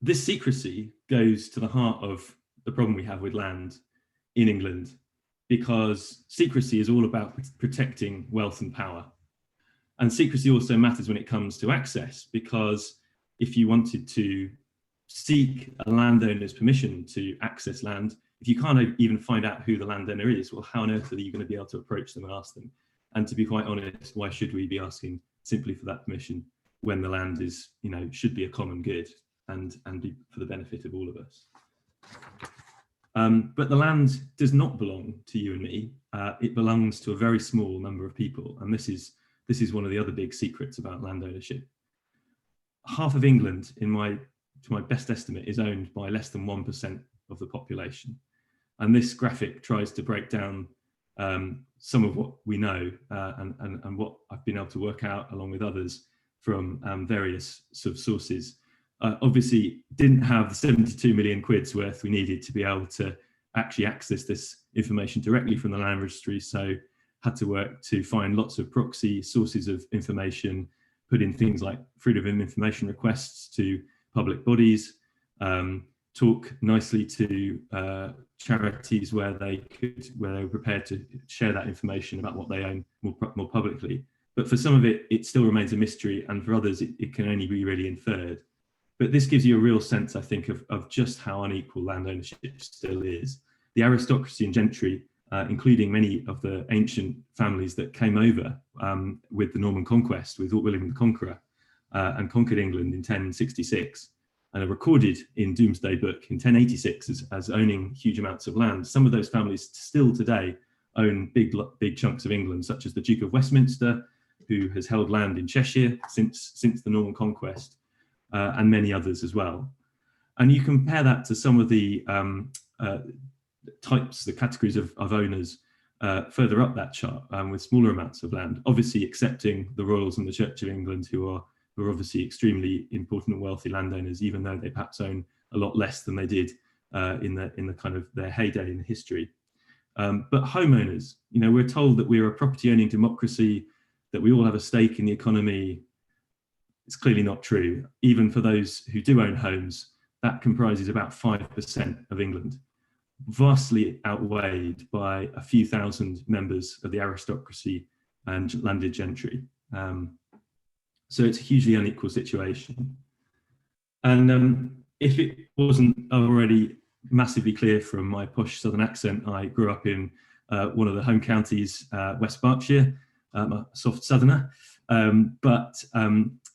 this secrecy goes to the heart of the problem we have with land in England, because secrecy is all about protecting wealth and power. And secrecy also matters when it comes to access, because if you wanted to seek a landowner's permission to access land, if you can't even find out who the landowner is, well, how on earth are you going to be able to approach them and ask them? And to be quite honest, why should we be asking simply for that permission when the land is, you know, should be a common good and be for the benefit of all of us? But the land does not belong to you and me. It belongs to a very small number of people, and this is one of the other big secrets about land ownership. Half of England, to my best estimate, is owned by less than 1% of the population. And this graphic tries to break down some of what we know and what I've been able to work out along with others from various sort of sources. Obviously didn't have the 72 million quid's worth we needed to be able to actually access this information directly from the Land Registry, so had to work to find lots of proxy sources of information, put in things like freedom of information requests to public bodies, talk nicely to charities where they were prepared to share that information about what they own more publicly. But for some of it, it still remains a mystery, and for others, it can only be really inferred. But this gives you a real sense, I think, of just how unequal land ownership still is. The aristocracy and gentry, including many of the ancient families that came over with the Norman conquest, with William the Conqueror, and conquered England in 1066, and are recorded in Domesday Book in 1086 as owning huge amounts of land. Some of those families still today own big chunks of England, such as the Duke of Westminster, who has held land in Cheshire since the Norman conquest, and many others as well. And you compare that to some of the types, the categories of owners further up that chart, with smaller amounts of land, obviously accepting the royals and the Church of England, who are obviously extremely important and wealthy landowners, even though they perhaps own a lot less than they did in the kind of their heyday in history. But homeowners, you know, we're told that we're a property owning democracy, that we all have a stake in the economy. It's clearly not true. Even for those who do own homes, that comprises about 5% of England, vastly outweighed by a few thousand members of the aristocracy and landed gentry. So it's a hugely unequal situation. And if it wasn't already massively clear from my posh southern accent, I grew up in one of the home counties, West Berkshire. I'm a soft southerner, but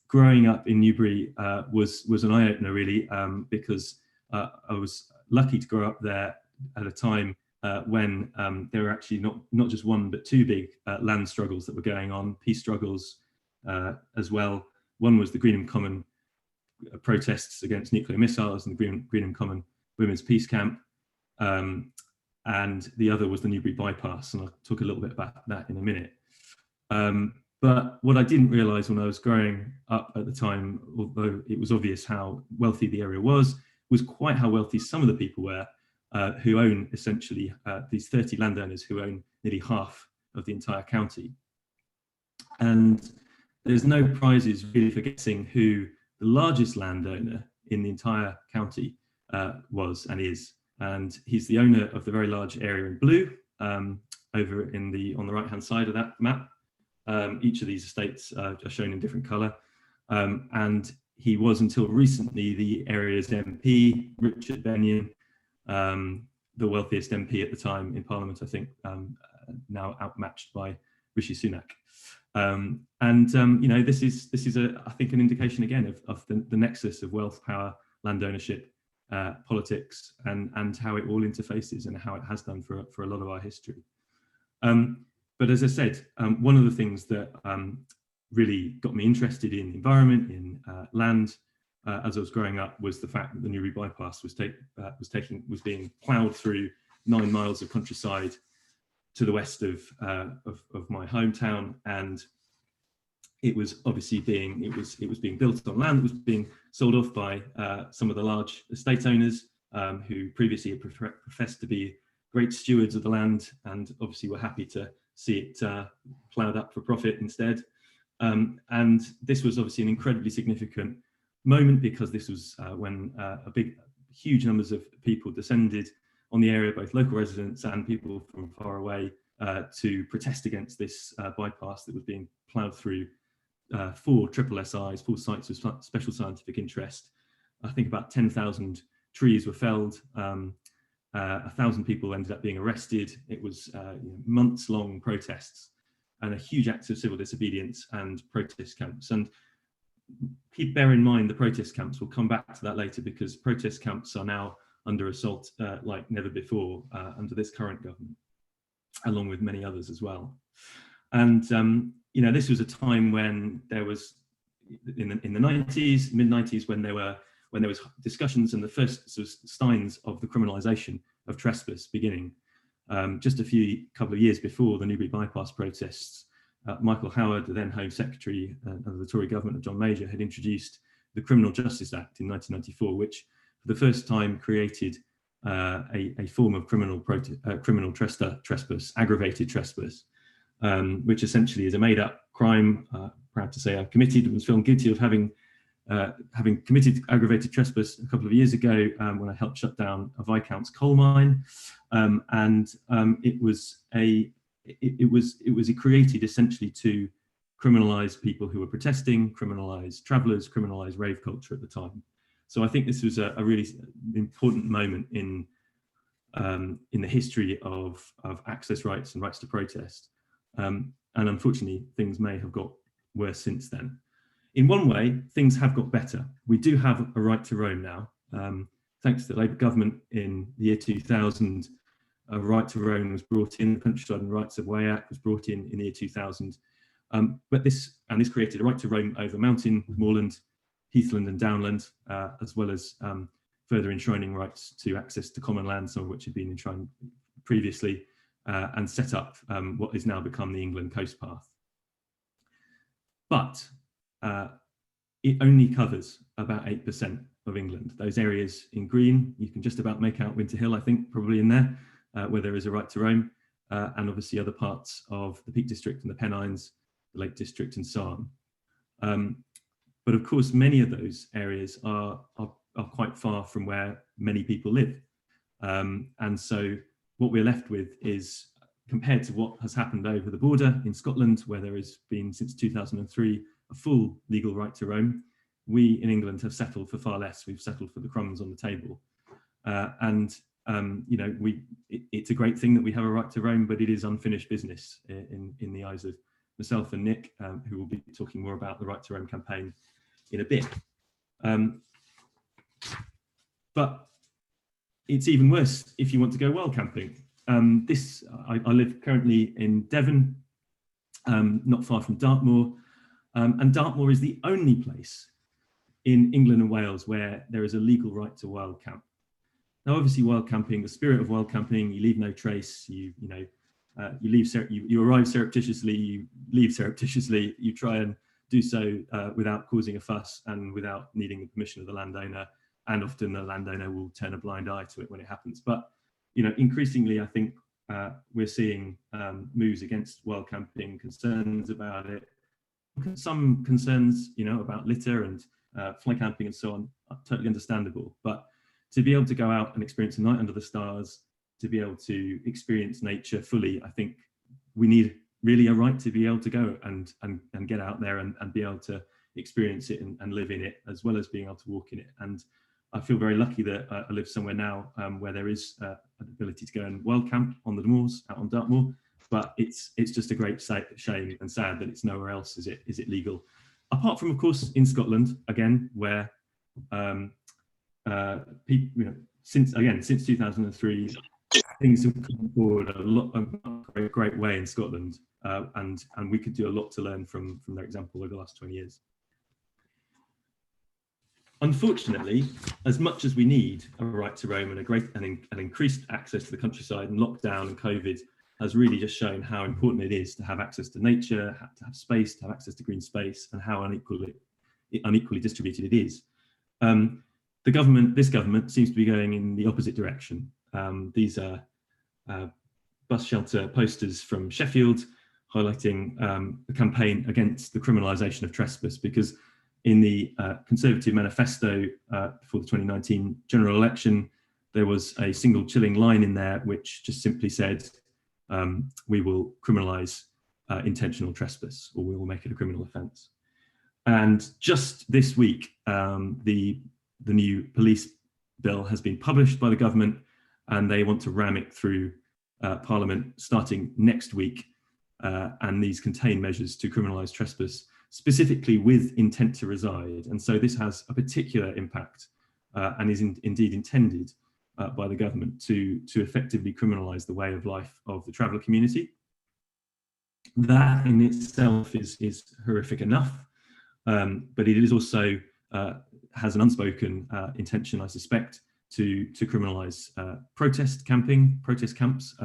growing up in Newbury was an eye-opener, really, because I was lucky to grow up there at a time when there were actually not just one but two big land struggles that were going on, peace struggles as well. One was the Greenham Common protests against nuclear missiles and the Greenham Common Women's Peace Camp, and the other was the Newbury Bypass, and I'll talk a little bit about that in a minute. But what I didn't realise when I was growing up at the time, although it was obvious how wealthy the area was quite how wealthy some of the people were who own essentially these 30 landowners who own nearly half of the entire county. And there's no prizes really for guessing who the largest landowner in the entire county was and is. And he's the owner of the very large area in blue over on the right-hand side of that map. Each of these estates are shown in different colour. And he was until recently the area's MP, Richard Benyon, the wealthiest MP at the time in Parliament, I think, now outmatched by Rishi Sunak. You know, this is I think an indication again of the nexus of wealth, power, land ownership, politics, and how it all interfaces and how it has done for a lot of our history. But as I said, one of the things that really got me interested in the environment, in land, as I was growing up, was the fact that the Newbury Bypass was being ploughed through 9 miles of countryside to the west of my hometown, and it was obviously being built on land that was being sold off by some of the large estate owners who previously had professed to be great stewards of the land, and obviously were happy to see it ploughed up for profit instead. And this was obviously an incredibly significant moment, because this was when huge numbers of people descended on the area, both local residents and people from far away, to protest against this bypass that was being ploughed through 4 triple SIs, 4 sites of special scientific interest. I think about 10,000 trees were felled. 1,000 people ended up being arrested. It was months-long protests and a huge act of civil disobedience and protest camps. And bear in mind the protest camps. We'll come back to that later, because protest camps are now under assault like never before under this current government, along with many others as well. And you know, this was a time when there was in the 90s, mid-90s, when there was discussions and the first sort of signs of the criminalisation of trespass beginning. Just couple of years before the Newbury Bypass protests, Michael Howard, the then Home Secretary of the Tory government of John Major, had introduced the Criminal Justice Act in 1994, which for the first time created a form of criminal trespass, aggravated trespass, which essentially is a made-up crime. Proud to say I committed and was found guilty of having committed aggravated trespass a couple of years ago when I helped shut down a Viscount's coal mine, it was created essentially to criminalise people who were protesting, criminalise travellers, criminalise rave culture at the time. So I think this was a really important moment in the history of access rights and rights to protest. And unfortunately, things may have got worse since then. In one way, things have got better. We do have a right to roam now. Thanks to the Labour government in the year 2000, a right to roam was brought in. The Countryside and Rights of Way Act was brought in the year 2000. But this created a right to roam over mountain, moorland, heathland and downland, as well as further enshrining rights to access to common land, some of which had been enshrined previously, and set up what is now become the England Coast Path. But it only covers about 8% of England. Those areas in green, you can just about make out Winter Hill, I think, probably in there, where there is a right to roam, and obviously other parts of the Peak District and the Pennines, the Lake District and so on. But of course, many of those areas are quite far from where many people live. And so what we're left with is, compared to what has happened over the border in Scotland, where there has been since 2003 a full legal right to roam, we in England have settled for far less. We've settled for the crumbs on the table. You know, it's a great thing that we have a right to roam, but it is unfinished business in the eyes of myself and Nick, who will be talking more about the Right to Roam campaign in a bit. But it's even worse if you want to go wild camping. I live currently in Devon, not far from Dartmoor, and Dartmoor is the only place in England and Wales where there is a legal right to wild camp. Now, obviously, wild camping, the spirit of wild camping, you leave no trace. You arrive surreptitiously, you leave surreptitiously. You try and do so without causing a fuss and without needing the permission of the landowner. And often the landowner will turn a blind eye to it when it happens. But increasingly, I think we're seeing moves against wild camping, concerns about it. Some concerns, about litter and fly camping and so on, are totally understandable. But to be able to go out and experience a night under the stars, to be able to experience nature fully, I think we need really a right to be able to go and get out there and be able to experience it and live in it, as well as being able to walk in it. And I feel very lucky that I live somewhere now where there is an ability to go and wild camp on the moors out on Dartmoor. But it's just a great shame and sad that it's nowhere else is it legal, apart from, of course, in Scotland again, where people, since 2003, things have come forward a great way in Scotland, and we could do a lot to learn from their example over the last 20 years. Unfortunately, as much as we need a right to roam and an increased access to the countryside, and lockdown and COVID has really just shown how important it is to have access to nature, to have space, to have access to green space, and how unequally distributed it is. This government seems to be going in the opposite direction. These are bus shelter posters from Sheffield highlighting the campaign against the criminalisation of trespass, because in the Conservative manifesto for the 2019 general election, there was a single chilling line in there which just simply said, we will criminalise intentional trespass, or we will make it a criminal offence. And just this week, the new police bill has been published by the government, and they want to ram it through Parliament starting next week. And these contain measures to criminalise trespass, specifically with intent to reside. And so this has a particular impact and is indeed intended by the government to effectively criminalise the way of life of the traveller community. That in itself is horrific enough, but it is also has an unspoken intention, I suspect, to criminalise protest camps.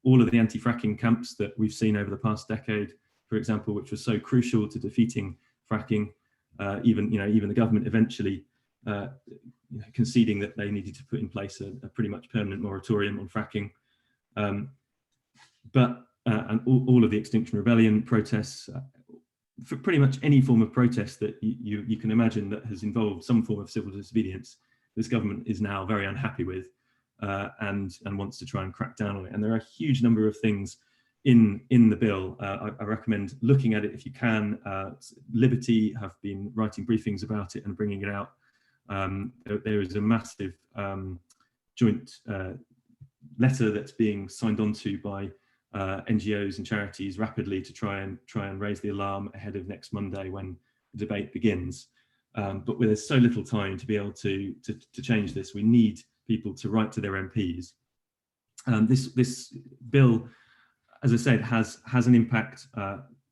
All of the anti-fracking camps that we've seen over the past decade, for example, which was so crucial to defeating fracking. Even the government eventually conceding that they needed to put in place a pretty much permanent moratorium on fracking. And all of the Extinction Rebellion protests, for pretty much any form of protest that you can imagine that has involved some form of civil disobedience, this government is now very unhappy with and wants to try and crack down on it. And there are a huge number of things in the bill. I recommend looking at it if you can. Liberty have been writing briefings about it and bringing it out. There is a massive joint letter that's being signed onto by NGOs and charities rapidly to try and raise the alarm ahead of next Monday when the debate begins. But with so little time to be able to change this, we need people to write to their MPs. This bill, as I said, has an impact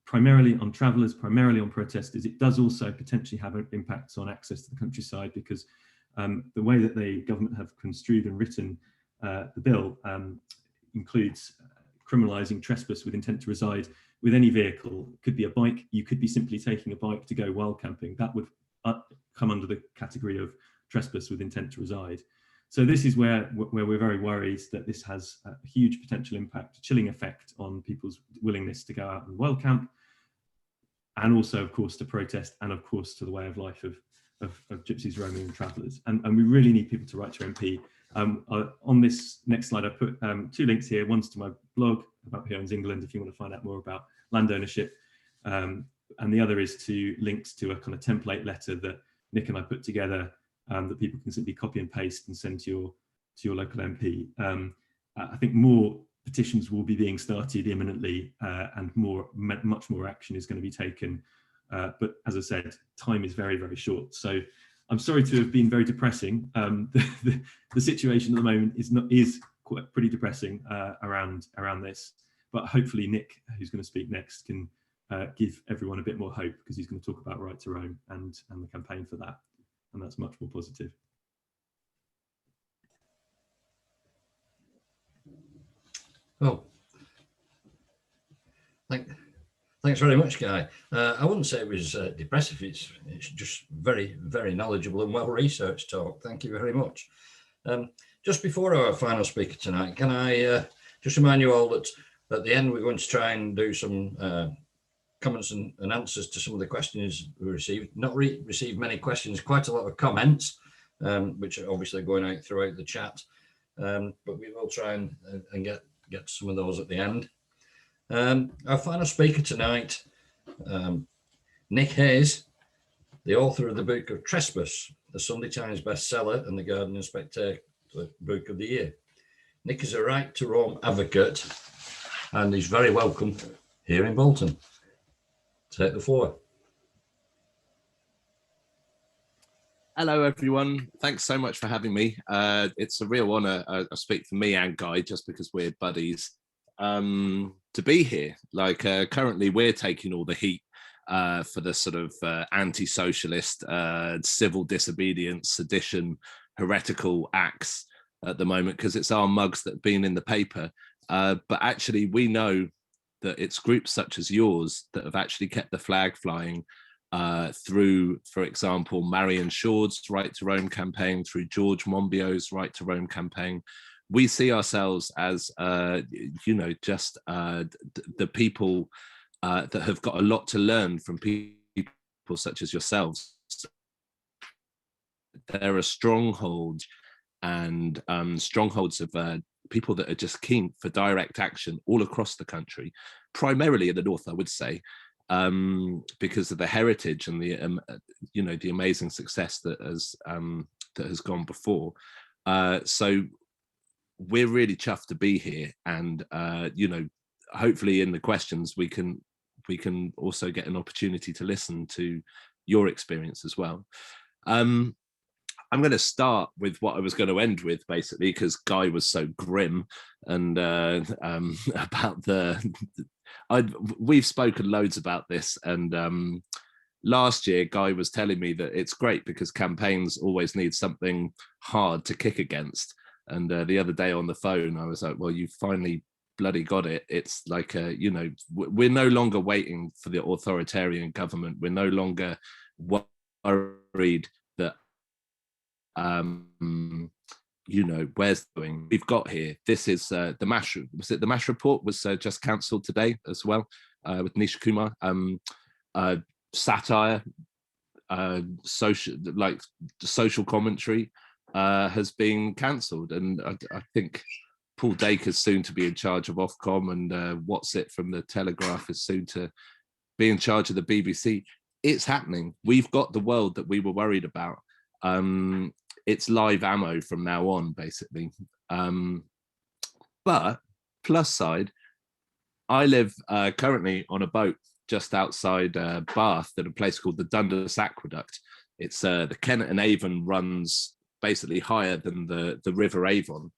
primarily on travellers, primarily on protesters. It does also potentially have an impact on access to the countryside, because the way that the government have construed and written the bill includes criminalising trespass with intent to reside with any vehicle. It could be a bike, you could be simply taking a bike to go wild camping. That would come under the category of trespass with intent to reside. So this is where we're very worried that this has a huge potential impact, a chilling effect on people's willingness to go out and wild camp, and also, of course, to protest, and of course, to the way of life of gypsies, roaming and travellers. And we really need people to write to MP. On this next slide, I put 2 links here. One's to my blog about Who Owns England, if you want to find out more about land ownership. And the other is to links to a kind of template letter that Nick and I put together that people can simply copy and paste and send to your local MP. I think more petitions will be being started imminently, and much more action is going to be taken. But as I said, time is very, very short. So I'm sorry to have been very depressing. The situation at the moment is quite pretty depressing around this, but hopefully Nick, who's going to speak next, can give everyone a bit more hope, because he's going to talk about Right to Roam and the campaign for that, and that's much more positive. Well, thanks very much, Guy. I wouldn't say it was depressive. It's just very, very knowledgeable and well-researched talk. Thank you very much. Just before our final speaker tonight, can I just remind you all that at the end we're going to try and do some comments and answers to some of the questions we received. Not received many questions, quite a lot of comments, which are obviously going out throughout the chat, but we will try and get some of those at the end. Our final speaker tonight, Nick Hayes, the author of the book of Trespass, the Sunday Times bestseller and the Guardian and Spectator Book of the Year. Nick is a right to roam advocate, and he's very welcome here in Bolton. Take the floor. Hello, everyone. Thanks so much for having me. It's a real honour, I speak for me and Guy, just because we're buddies, to be here. Like, currently we're taking all the heat for the sort of anti-socialist, civil disobedience, sedition, heretical acts at the moment, because it's our mugs that have been in the paper. But actually, we know that it's groups such as yours that have actually kept the flag flying through, for example, Marion Shaw's Right to Roam campaign, through George Monbiot's Right to Roam campaign. We see ourselves as, just the people that have got a lot to learn from people such as yourselves. There are strongholds and strongholds of people that are just keen for direct action all across the country, primarily in the north, I would say, because of the heritage and the the amazing success that has gone before. So we're really chuffed to be here, and hopefully in the questions we can also get an opportunity to listen to your experience as well. I'm going to start with what I was going to end with, basically, because Guy was so grim and about we've spoken loads about this, and last year Guy was telling me that it's great because campaigns always need something hard to kick against, and the other day on the phone I was like, well, you finally bloody got it. It's like we're no longer waiting for the authoritarian government. We're no longer worried that where's going. We've got here. This is the MASH. Was it the MASH report was just cancelled today as well, with Nish Kumar. Satire, social commentary has been cancelled, and I think Paul Dacre's soon to be in charge of Ofcom, and What's It from the Telegraph is soon to be in charge of the BBC. It's happening. We've got the world that we were worried about. It's live ammo from now on, basically. But plus side, I live currently on a boat just outside Bath at a place called the Dundas Aqueduct. It's the Kennet and Avon runs basically higher than the River Avon.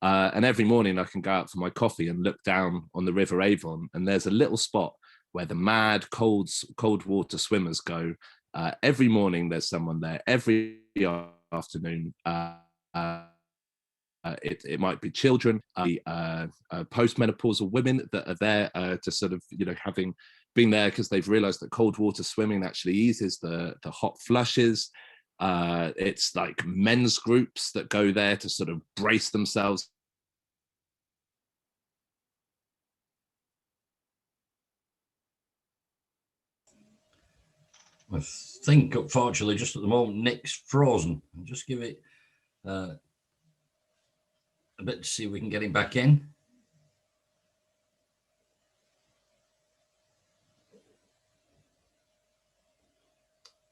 And every morning I can go out for my coffee and look down on the River Avon, and there's a little spot where the mad cold water swimmers go. Every morning there's someone there. Every afternoon, it might be children, postmenopausal women that are there to sort of, having been there because they've realized that cold water swimming actually eases the hot flushes. It's like men's groups that go there to sort of brace themselves. I think, unfortunately, just at the moment, Nick's frozen. I'll just give it a bit to see if we can get him back in.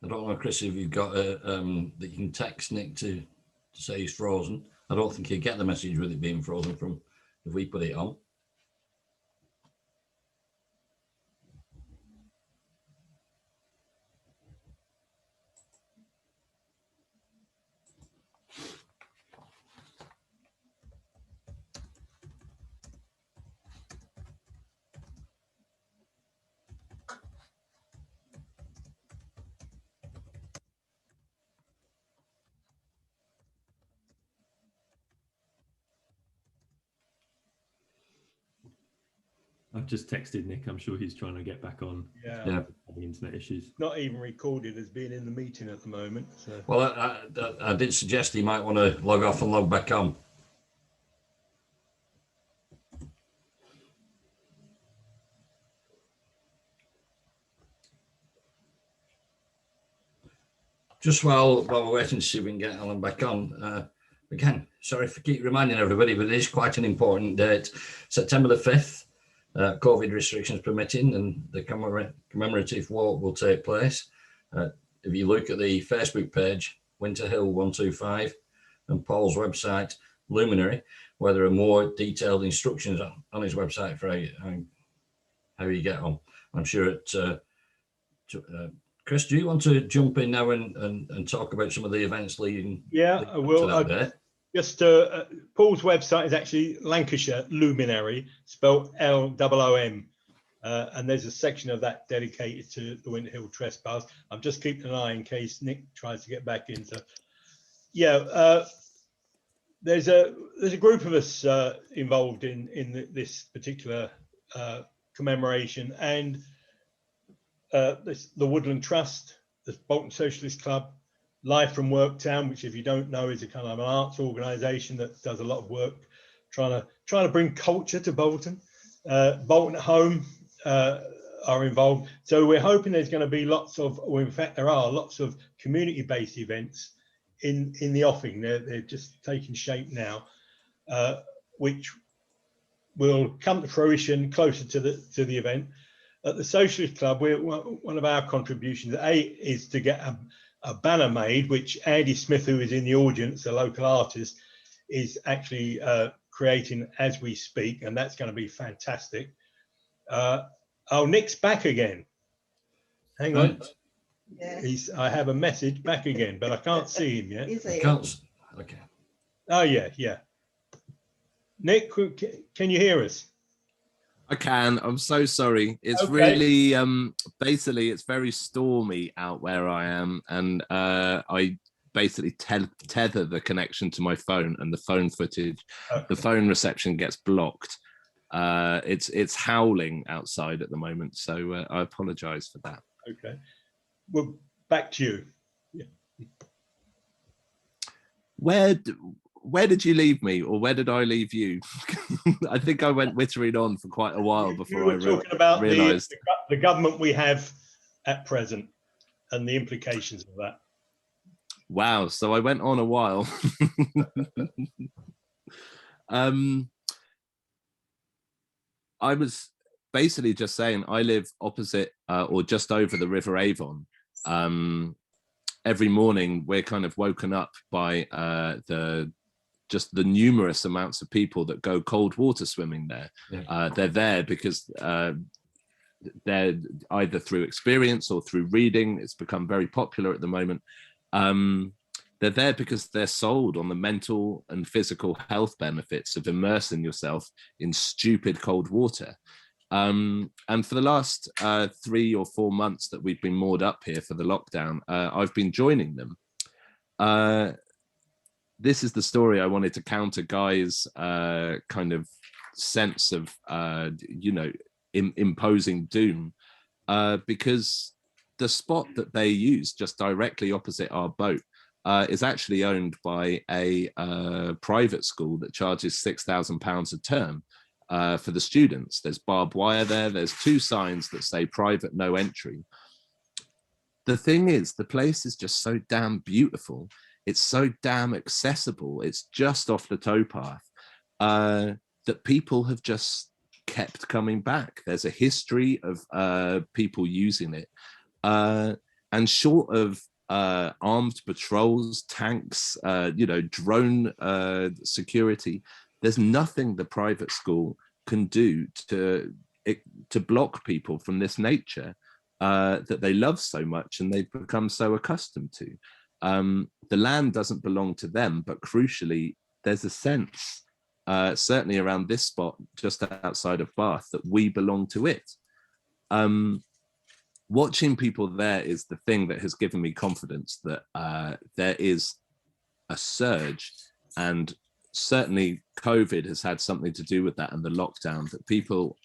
I don't know, Chris, if you've got that you can text Nick to say he's frozen. I don't think he'll get the message with it being frozen from if we put it on. I've just texted Nick. I'm sure he's trying to get back on. Yeah. Having internet issues. Not even recorded as being in the meeting at the moment. So. Well, I did suggest he might want to log off and log back on. Just while we're waiting to see if we can get Alan back on, again, sorry for keep reminding everybody, but it is quite an important date. September the 5th, COVID restrictions permitting, and the commemorative walk will take place. If you look at the Facebook page, Winter Hill 125, and Paul's website, Luminary, where there are more detailed instructions on his website for how you get on. I'm sure Chris, do you want to jump in now and talk about some of the events leading? Yeah, I will. Paul's website is actually Lancashire Luminary, spelled LOOM. And there's a section of that dedicated to the Winter Hill trespass. I'm just keeping an eye in case Nick tries to get back in. So, yeah, there's a group of us involved in this particular commemoration, and the Woodland Trust, the Bolton Socialist Club, Life from Worktown, which, if you don't know, is a kind of an arts organisation that does a lot of work trying to bring culture to Bolton. Bolton at Home are involved, so we're hoping there's going to be lots of, or in fact there are lots of community-based events in the offing. They're just taking shape now, which will come to fruition closer to the event. At the Socialist Club, one of our contributions is to get a banner made, which Andy Smith, who is in the audience, a local artist, is actually creating as we speak, and that's going to be fantastic. Oh, Nick's back again. Hang on. Yes. I have a message back again, but I can't see him yet. Is he? Okay. Oh, yeah. Nick, can you hear us? I can. I'm so sorry. It's okay. Really, basically, it's very stormy out where I am, and I basically tether the connection to my phone, and the phone footage, the phone reception gets blocked. It's howling outside at the moment, so I apologise for that. Okay. Well, back to you. Yeah. Where did you leave me, or where did I leave you? I think I went wittering on for quite a while before I talking about realised the government we have at present and the implications of that. Wow, so I went on a while. I was basically just saying I live opposite or just over the River Avon. Every morning we're kind of woken up by the numerous amounts of people that go cold water swimming there. Yeah. They're there because they're either through experience or through reading. It's become very popular at the moment. They're there because they're sold on the mental and physical health benefits of immersing yourself in stupid cold water. And for the last 3 or 4 months that we've been moored up here for the lockdown, I've been joining them. This is the story I wanted to counter Guy's kind of sense of, imposing doom, because the spot that they use just directly opposite our boat is actually owned by a private school that charges £6,000 a term for the students. There's barbed wire there. There's 2 signs that say private, no entry. The thing is, the place is just so damn beautiful. It's so damn accessible. It's just off the towpath that people have just kept coming back. There's a history of people using it. And short of armed patrols, tanks, drone security, there's nothing the private school can do to block people from this nature that they love so much and they've become so accustomed to. The land doesn't belong to them, but crucially, there's a sense, certainly around this spot just outside of Bath, that we belong to it. Watching people there is the thing that has given me confidence that there is a surge, and certainly COVID has had something to do with that, and the lockdown, that people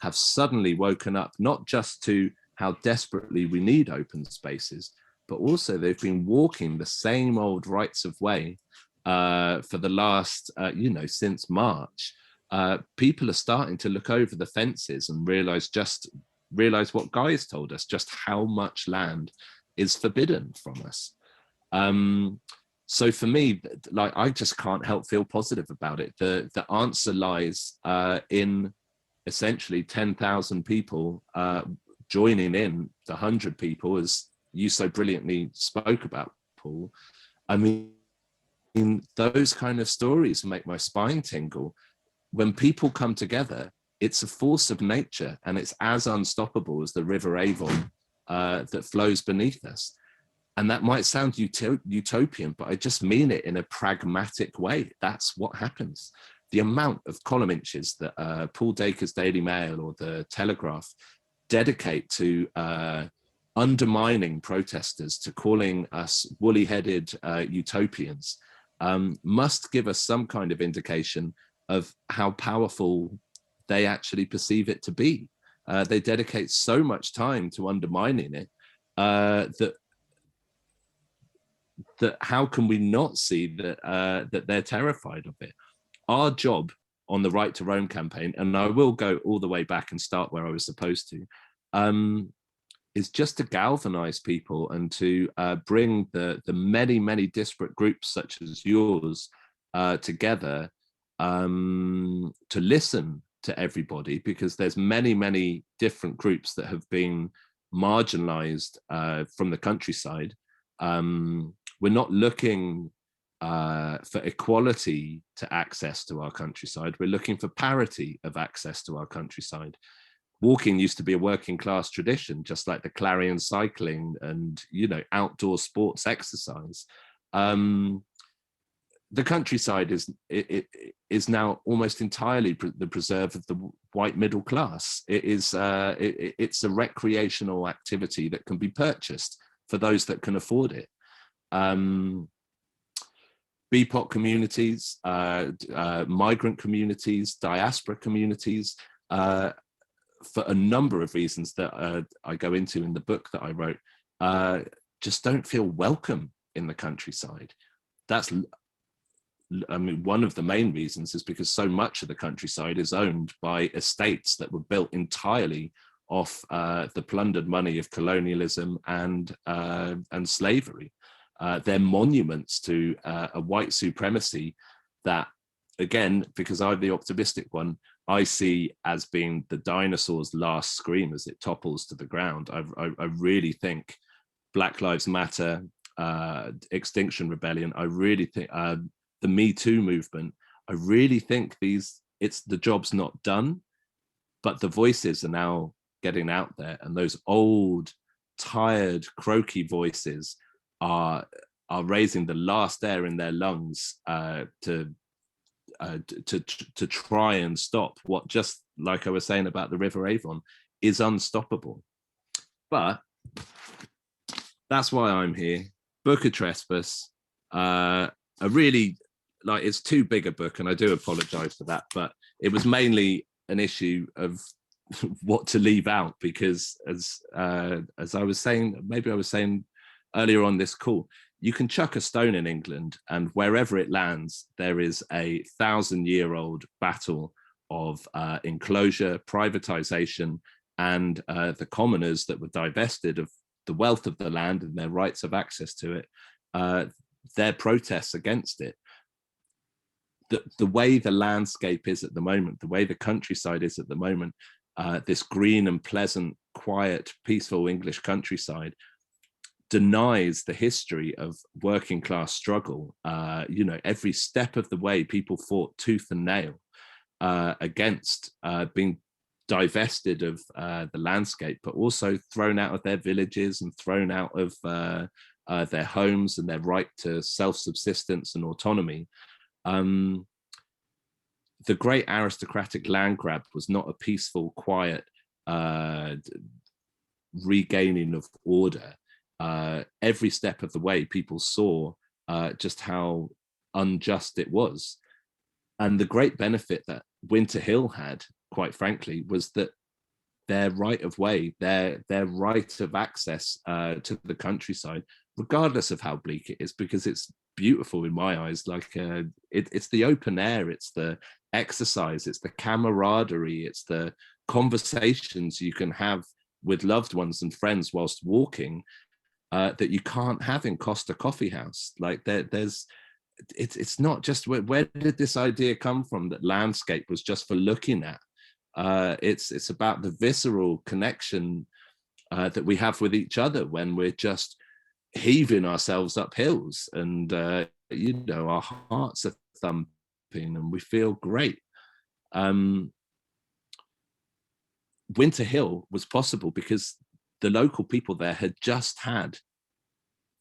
have suddenly woken up, not just to how desperately we need open spaces, but also they've been walking the same old rights of way for the last, since March. People are starting to look over the fences and realize what Guy has told us, just how much land is forbidden from us. So for me, like, I just can't help feel positive about it. The answer lies in essentially 10,000 people joining in the 100 people, as you so brilliantly spoke about, Paul. I mean, those kind of stories make my spine tingle. When people come together, it's a force of nature, and it's as unstoppable as the River Avon that flows beneath us. And that might sound utopian, but I just mean it in a pragmatic way. That's what happens. The amount of column inches that Paul Dacre's Daily Mail or the Telegraph dedicate to undermining protesters, to calling us woolly-headed utopians, must give us some kind of indication of how powerful they actually perceive it to be. They dedicate so much time to undermining it that how can we not see that they're terrified of it? Our job on the Right to Roam campaign, and I will go all the way back and start where I was supposed to, is just to galvanize people and to bring the many, many disparate groups such as yours together, to listen to everybody, because there's many, many different groups that have been marginalized from the countryside. We're not looking for equality to access to our countryside. We're looking for parity of access to our countryside. Walking used to be a working class tradition, just like the Clarion cycling and, outdoor sports exercise. The countryside is now almost entirely the preserve of the white middle class. It's a recreational activity that can be purchased for those that can afford it. BIPOC communities, migrant communities, diaspora communities, for a number of reasons that I go into in the book that I wrote, just don't feel welcome in the countryside. That's, one of the main reasons is because so much of the countryside is owned by estates that were built entirely off the plundered money of colonialism and slavery. They're monuments to a white supremacy that, again, because I'm the optimistic one, I see as being the dinosaur's last scream as it topples to the ground. I really think Black Lives Matter, Extinction Rebellion, I really think the Me Too movement, I really think the job's not done, but the voices are now getting out there, and those old, tired, croaky voices are raising the last air in their lungs to try and stop what, just like I was saying about the River Avon, is unstoppable. But that's why I'm here. Book of Trespass. A really, it's too big a book, and I do apologize for that, but it was mainly an issue of what to leave out, because as I was saying, maybe I was saying earlier on this call, you can chuck a stone in England, and wherever it lands, there is a 1,000-year-old battle of enclosure, privatization, and the commoners that were divested of the wealth of the land and their rights of access to it, their protests against it. The way the landscape is at the moment, the way the countryside is at the moment, this green and pleasant, quiet, peaceful English countryside, denies the history of working class struggle. Every step of the way, people fought tooth and nail against being divested of the landscape, but also thrown out of their villages and thrown out of their homes and their right to self-subsistence and autonomy. The great aristocratic land grab was not a peaceful, quiet regaining of order. Every step of the way, people saw just how unjust it was. And the great benefit that Winter Hill had, quite frankly, was that their right of way, their right of access to the countryside, regardless of how bleak it is, because it's beautiful in my eyes. Like it's the open air, it's the exercise, it's the camaraderie, it's the conversations you can have with loved ones and friends whilst walking that you can't have in Costa Coffee House. Like it's not just where did this idea come from that landscape was just for looking at? It's about the visceral connection that we have with each other when we're just heaving ourselves up hills, and our hearts are thumping and we feel great. Winter Hill was possible because the local people there had just had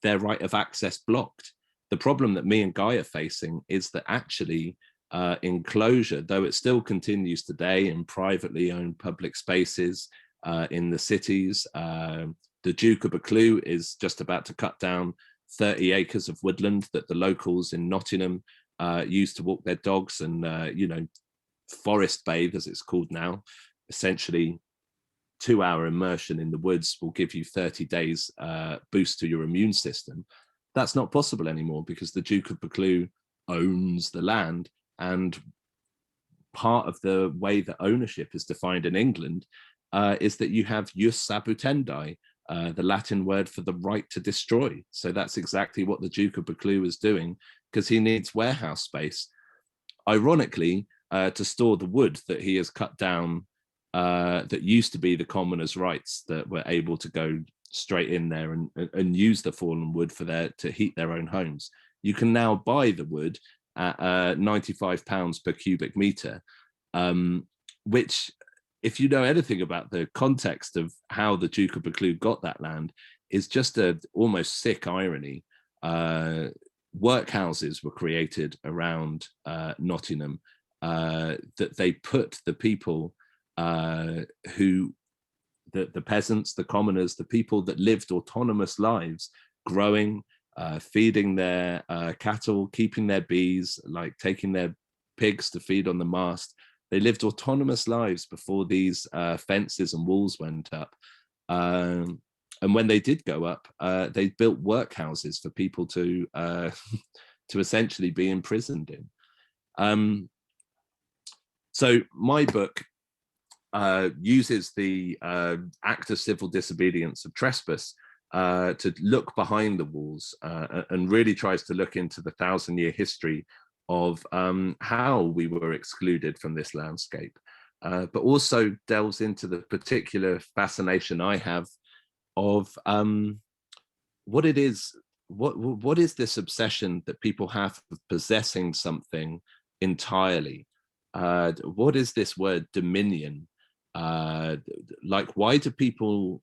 their right of access blocked. The problem that me and Guy are facing is that actually enclosure, though it still continues today in privately owned public spaces in the cities, the Duke of Buccleuch is just about to cut down 30 acres of woodland that the locals in Nottingham used to walk their dogs and, forest bathe, as it's called now. Essentially, 2-hour immersion in the woods will give you 30 days boost to your immune system. That's not possible anymore because the Duke of Buccleuch owns the land. And part of the way that ownership is defined in England is that you have jus sabutendi, the Latin word for the right to destroy. So that's exactly what the Duke of Buccleuch is doing, because he needs warehouse space, ironically, to store the wood that he has cut down that used to be the commoners' rights, that were able to go straight in there and use the fallen wood to heat their own homes. You can now buy the wood at £95 per cubic meter, which, if you know anything about the context of how the Duke of Buccleuch got that land, is just a almost sick irony. Workhouses were created around Nottingham that they put the people the peasants, the commoners, the people that lived autonomous lives, growing, feeding their cattle, keeping their bees, like taking their pigs to feed on the mast. They lived autonomous lives before these fences and walls went up. And when they did go up, they built workhouses for people to essentially be imprisoned in. So my book uses the act of civil disobedience of trespass to look behind the walls and really tries to look into the 1,000-year history of how we were excluded from this landscape, but also delves into the particular fascination I have of what it is, what is this obsession that people have of possessing something entirely? What is this word dominion? Like, why do people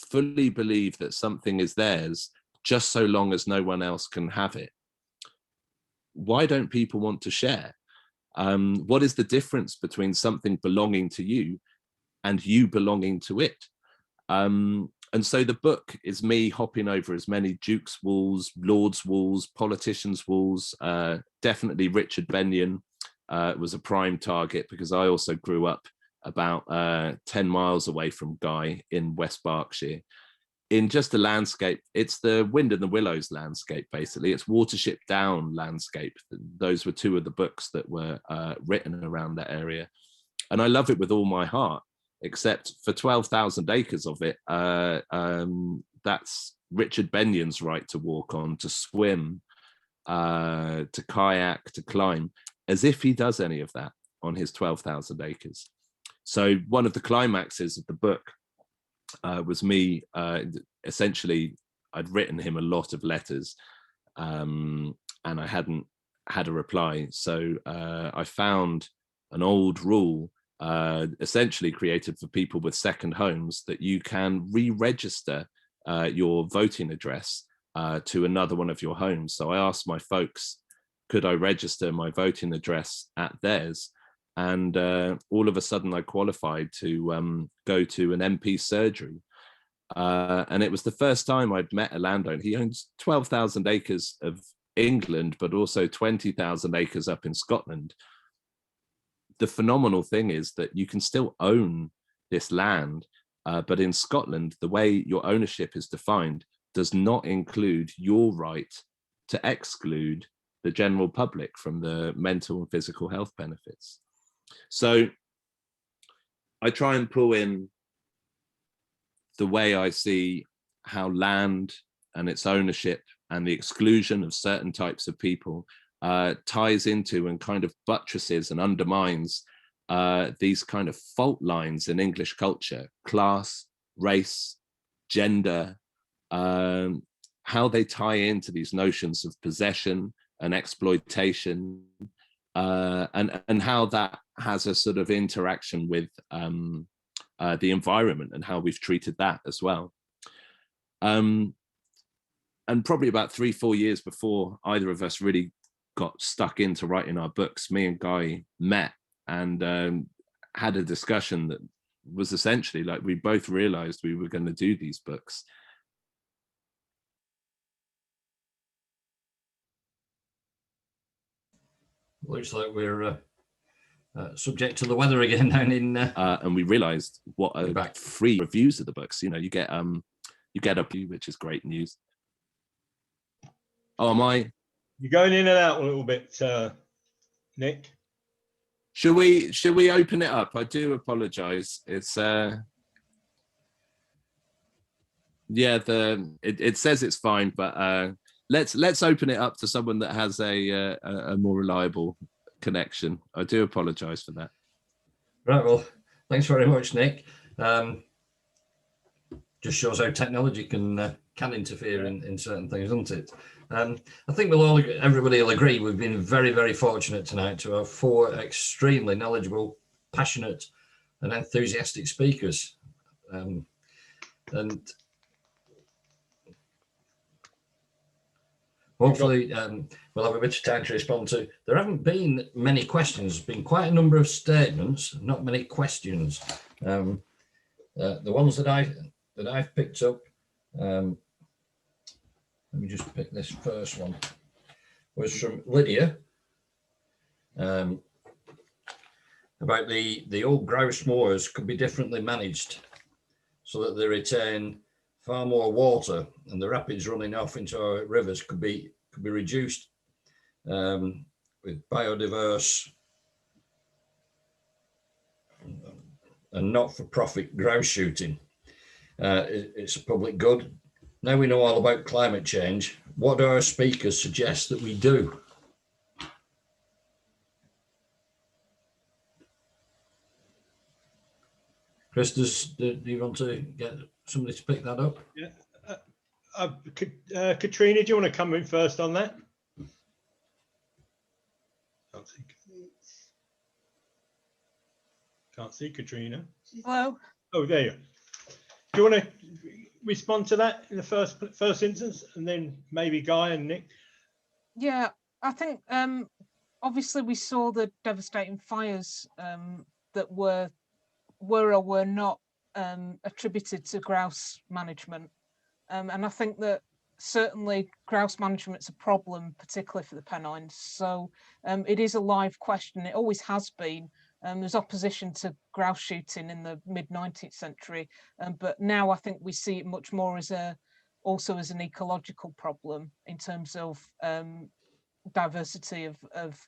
fully believe that something is theirs just so long as no one else can have it? Why don't people want to share? What is the difference between something belonging to you and you belonging to it? And so the book is me hopping over as many dukes' walls, lords' walls, politicians' walls. Definitely Richard Benyon was a prime target, because I also grew up about 10 miles away from Guy in West Berkshire, in just a landscape. It's the Wind and the Willows landscape, basically. It's Watership Down landscape. Those were two of the books that were written around that area. And I love it with all my heart, except for 12,000 acres of it, that's Richard Benyon's right to walk on, to swim, to kayak, to climb, as if he does any of that on his 12,000 acres. So one of the climaxes of the book was me, essentially, I'd written him a lot of letters and I hadn't had a reply. So I found an old rule essentially created for people with second homes, that you can re-register your voting address to another one of your homes. So I asked my folks, could I register my voting address at theirs? And all of a sudden I qualified to go to an MP surgery. And it was the first time I'd met a landowner. He owns 12,000 acres of England, but also 20,000 acres up in Scotland. The phenomenal thing is that you can still own this land. But in Scotland, the way your ownership is defined does not include your right to exclude the general public from the mental and physical health benefits. So I try and pull in the way I see how land and its ownership and the exclusion of certain types of people ties into and kind of buttresses and undermines these kind of fault lines in English culture: class, race, gender, how they tie into these notions of possession and exploitation, and how that has a sort of interaction with the environment and how we've treated that as well. And probably about 3-4 years before either of us really got stuck into writing our books, me and Guy met and had a discussion that was essentially like, we both realized we were going to do these books. Looks like we're subject to the weather again down in. And we realized what are free reviews of the books. You know, you get a review, which is great news. Oh, am I? You're going in and out a little bit, Nick. Should we open it up? I do apologize. It's yeah, it says it's fine, but let's open it up to someone that has a more reliable connection. I do apologize for that. Right, well, thanks very much, Nick. Just shows how technology can interfere in certain things, doesn't it? I think everybody will agree we've been very, very fortunate tonight to have 4 extremely knowledgeable, passionate and enthusiastic speakers. And hopefully we'll have a bit of time to respond to. There haven't been many questions. There's been quite a number of statements, not many questions. The ones that I've picked up, let me just pick this first one, was from Lydia, about the old grouse moors could be differently managed so that they retain far more water, and the rapids running off into our rivers could be reduced with biodiverse and not-for-profit grouse shooting. It's a public good. Now we know all about climate change. What do our speakers suggest that we do? Chris, do you want to get somebody to pick that up? Yeah. Katrina, do you want to come in first on that? Can't see Katrina. Hello. Oh, there you are. Do you want to respond to that in the first instance, and then maybe Guy and Nick? Yeah, I think obviously we saw the devastating fires that were or were not attributed to grouse management, and I think that certainly grouse management's a problem, particularly for the Pennines. So it is a live question. It always has been. There's opposition to grouse shooting in the mid-19th century, but now I think we see it much more as also as an ecological problem in terms of diversity of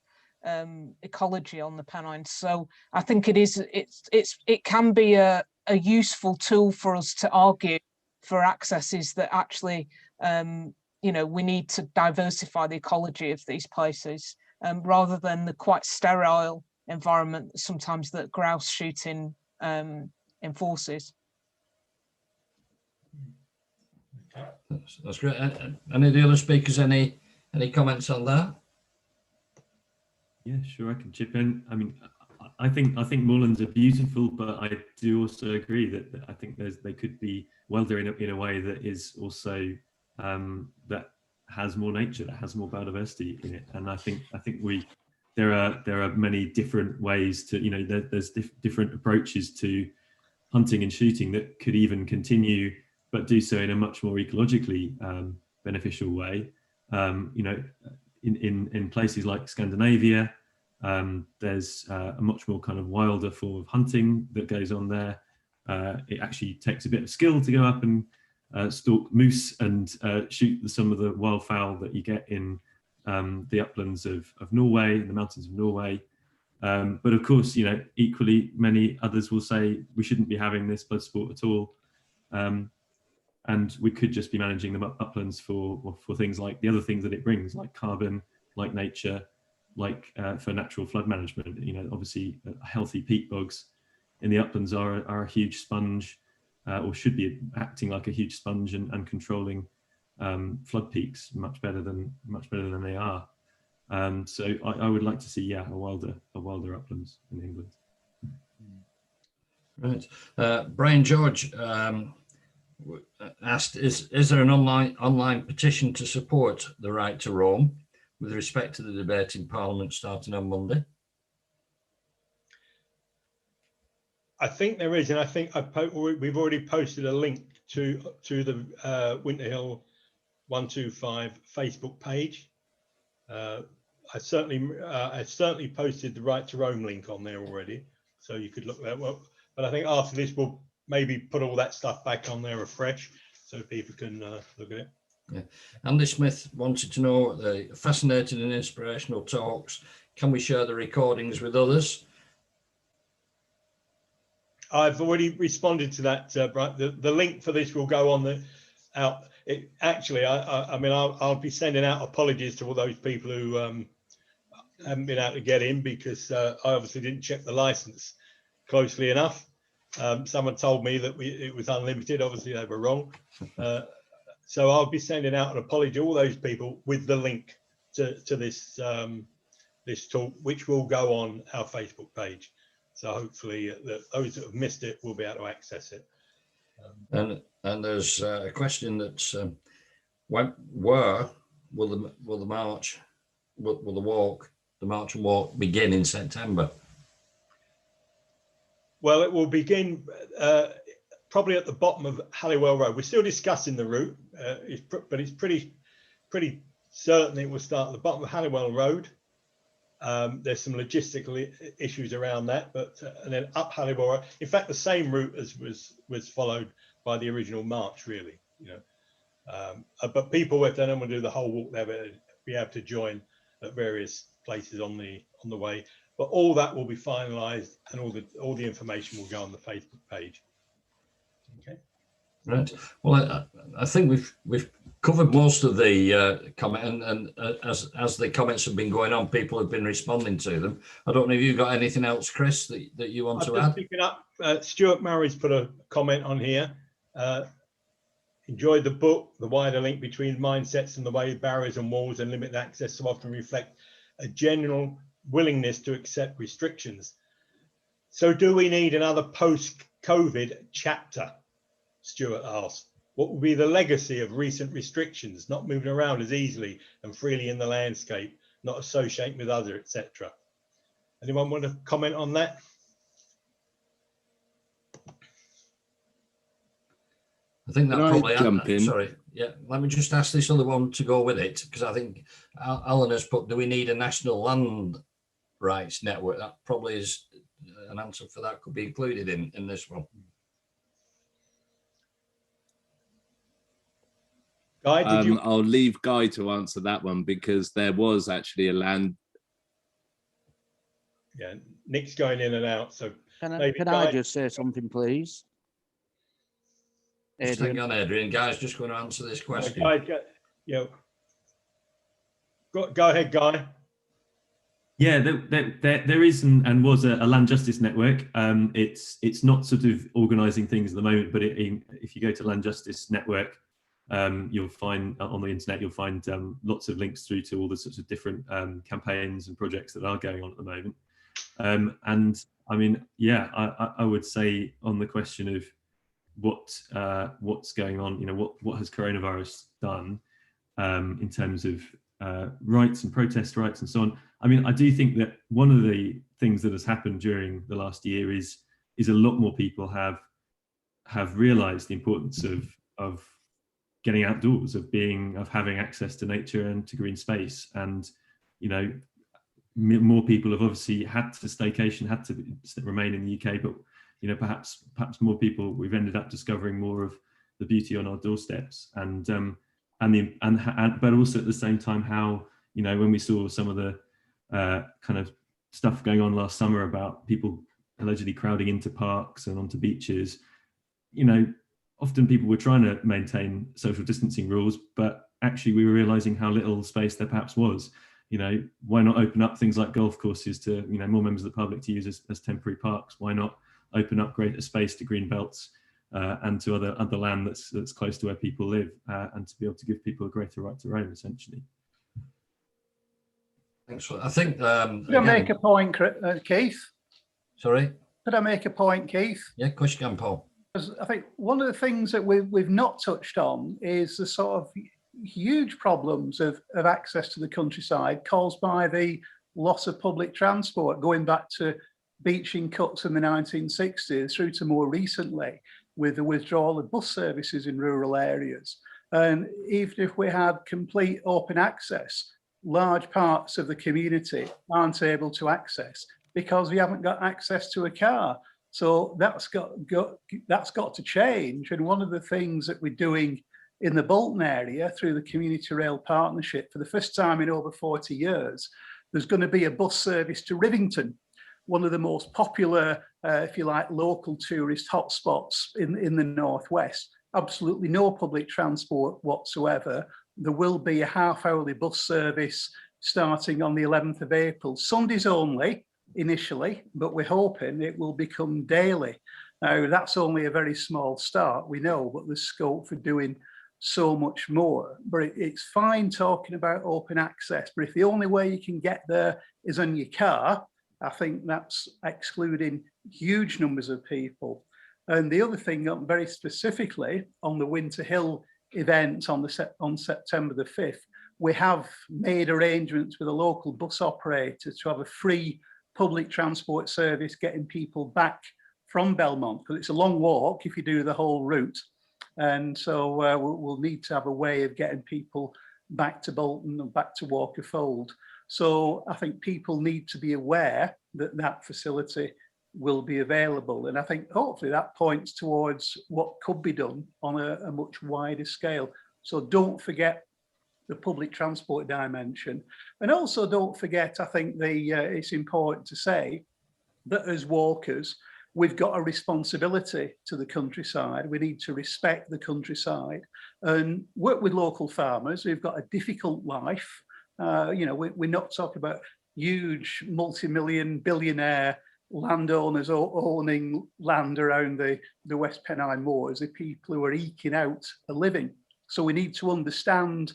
ecology on the Pennines. So I think it can be a useful tool for us to argue for accesses that actually we need to diversify the ecology of these places rather than the quite sterile environment sometimes that grouse shooting enforces. That's great. Any of the other speakers, any comments on that? Yeah, sure, I can chip in. I mean, I think moorlands are beautiful, but I do also agree that I think they could be wilder in a way that is also that has more nature, that has more biodiversity in it. And I think there are many different ways to, there's different approaches to hunting and shooting that could even continue, but do so in a much more ecologically beneficial way. In places like Scandinavia, there's a much more kind of wilder form of hunting that goes on there, it actually takes a bit of skill to go up and stalk moose and shoot some of the wildfowl that you get in the uplands of Norway, in the mountains of Norway. But of course, you know, equally many others will say we shouldn't be having this blood sport at all. And we could just be managing the uplands for things like the other things that it brings, like carbon, like nature, like for natural flood management. You know, obviously healthy peat bogs in the uplands are a huge sponge, or should be acting like a huge sponge and controlling flood peaks much better than they are. So I would like to see, a wilder uplands in England. Right, Brian George asked, is there an online petition to support the right to roam with respect to the debate in Parliament starting on Monday? I think there is, and I think we've already posted a link to the Winter Hill 125 Facebook page. I certainly posted the right to roam link on there already, so you could look that up. But I think after this, we'll maybe put all that stuff back on there afresh, so people can look at it. Yeah, Andy Smith wanted to know the fascinating and inspirational talks. Can we share the recordings with others? I've already responded to that, Brian. The link for this will go on the out. Actually, I mean, I'll be sending out apologies to all those people who haven't been able to get in because I obviously didn't check the license closely enough. Someone told me that it was unlimited. Obviously, they were wrong. So I'll be sending out an apology to all those people with the link to this this talk, which will go on our Facebook page. So hopefully those that have missed it will be able to access it. And there's a question that's where will the march and walk begin in September? Well, it will begin probably at the bottom of Halliwell Road. We're still discussing the route, but it's pretty certain it will start at the bottom of Halliwell Road. There's some logistical issues around that, but and then up Halliwell Road. In fact, the same route as was followed by the original march, really. You know, but people, if they don't want to do the whole walk, they'll be able to join at various places on the way. But all that will be finalised, and all the information will go on the Facebook page. Okay. Right. Well, I think we've covered most of the comment, and as the comments have been going on, people have been responding to them. I don't know if you've got anything else, Chris, that you want to add. Picking up, Stuart Murray's put a comment on here. Enjoyed the book. The wider link between mindsets and the way barriers and walls and limited access so often reflect a general willingness to accept restrictions. So do we need another post-COVID chapter? Stuart asked. What will be the legacy of recent restrictions, not moving around as easily and freely in the landscape, not associating with others, etc.? Anyone want to comment on that? I think that probably jump in? Sorry, yeah. Let me just ask this other one to go with it, because I think Alan has put, do we need a national land rights network? That probably is an answer for that, could be included in this one. Guy, did you? I'll leave Guy to answer that one because there was actually a land. Yeah, Nick's going in and out, so Can Guy, I just say something, please? Just hang on, Adrian. Guy's just going to answer this question. Guy, yeah. Go ahead, Guy. Yeah, there is and was a land justice network. It's not sort of organising things at the moment, but if you go to Land Justice Network, you'll find on the internet, you'll find lots of links through to all the sorts of different campaigns and projects that are going on at the moment. And I mean, yeah, I would say on the question of what's going on, you know, what has coronavirus done in terms of rights and protest rights and so on. I mean, I do think that one of the things that has happened during the last year is a lot more people have realised the importance of getting outdoors, of having access to nature and to green space. And, you know, more people have obviously had to staycation, had to remain in the UK, but you know, perhaps more people, we've ended up discovering more of the beauty on our doorsteps, but also at the same time how, you know, when we saw some of the kind of stuff going on last summer about people allegedly crowding into parks and onto beaches, you know, often people were trying to maintain social distancing rules, but actually we were realizing how little space there perhaps was. You know, why not open up things like golf courses to, you know, more members of the public to use as temporary parks? Why not open up greater space to green belts and to other land that's close to where people live, and to be able to give people a greater right to roam, essentially. Thanks. I think. Could I make a point, Keith? Sorry. Could I make a point, Keith? Yeah, of course you can, Paul. I think one of the things that we've not touched on is the sort of huge problems of access to the countryside caused by the loss of public transport, going back to beaching cuts in the 1960s through to more recently with the withdrawal of bus services in rural areas. And even if we had complete open access, large parts of the community aren't able to access because we haven't got access to a car. So that's got to change. And one of the things that we're doing in the Bolton area through the Community Rail Partnership, for the first time in over 40 years, there's going to be a bus service to Rivington, one of the most popular, if you like, local tourist hotspots in the Northwest. Absolutely no public transport whatsoever. There will be a half-hourly bus service starting on the 11th of April. Sundays only initially, but we're hoping it will become daily. Now, that's only a very small start, we know, but there's scope for doing so much more. But it's fine talking about open access, but if the only way you can get there is on your car, I think that's excluding huge numbers of people. And the other thing, very specifically on the Winter Hill event on September the 5th, we have made arrangements with a local bus operator to have a free public transport service getting people back from Belmont, because it's a long walk if you do the whole route. And so we'll need to have a way of getting people back to Bolton and back to Walker Fold. So I think people need to be aware that that facility will be available. And I think hopefully that points towards what could be done on a much wider scale. So don't forget the public transport dimension. And also don't forget, I think it's important to say that as walkers, we've got a responsibility to the countryside. We need to respect the countryside and work with local farmers who've got a difficult life. You know, we're not talking about huge multi-million billionaire landowners owning land around the West Pennine Moors. The people who are eking out a living. So we need to understand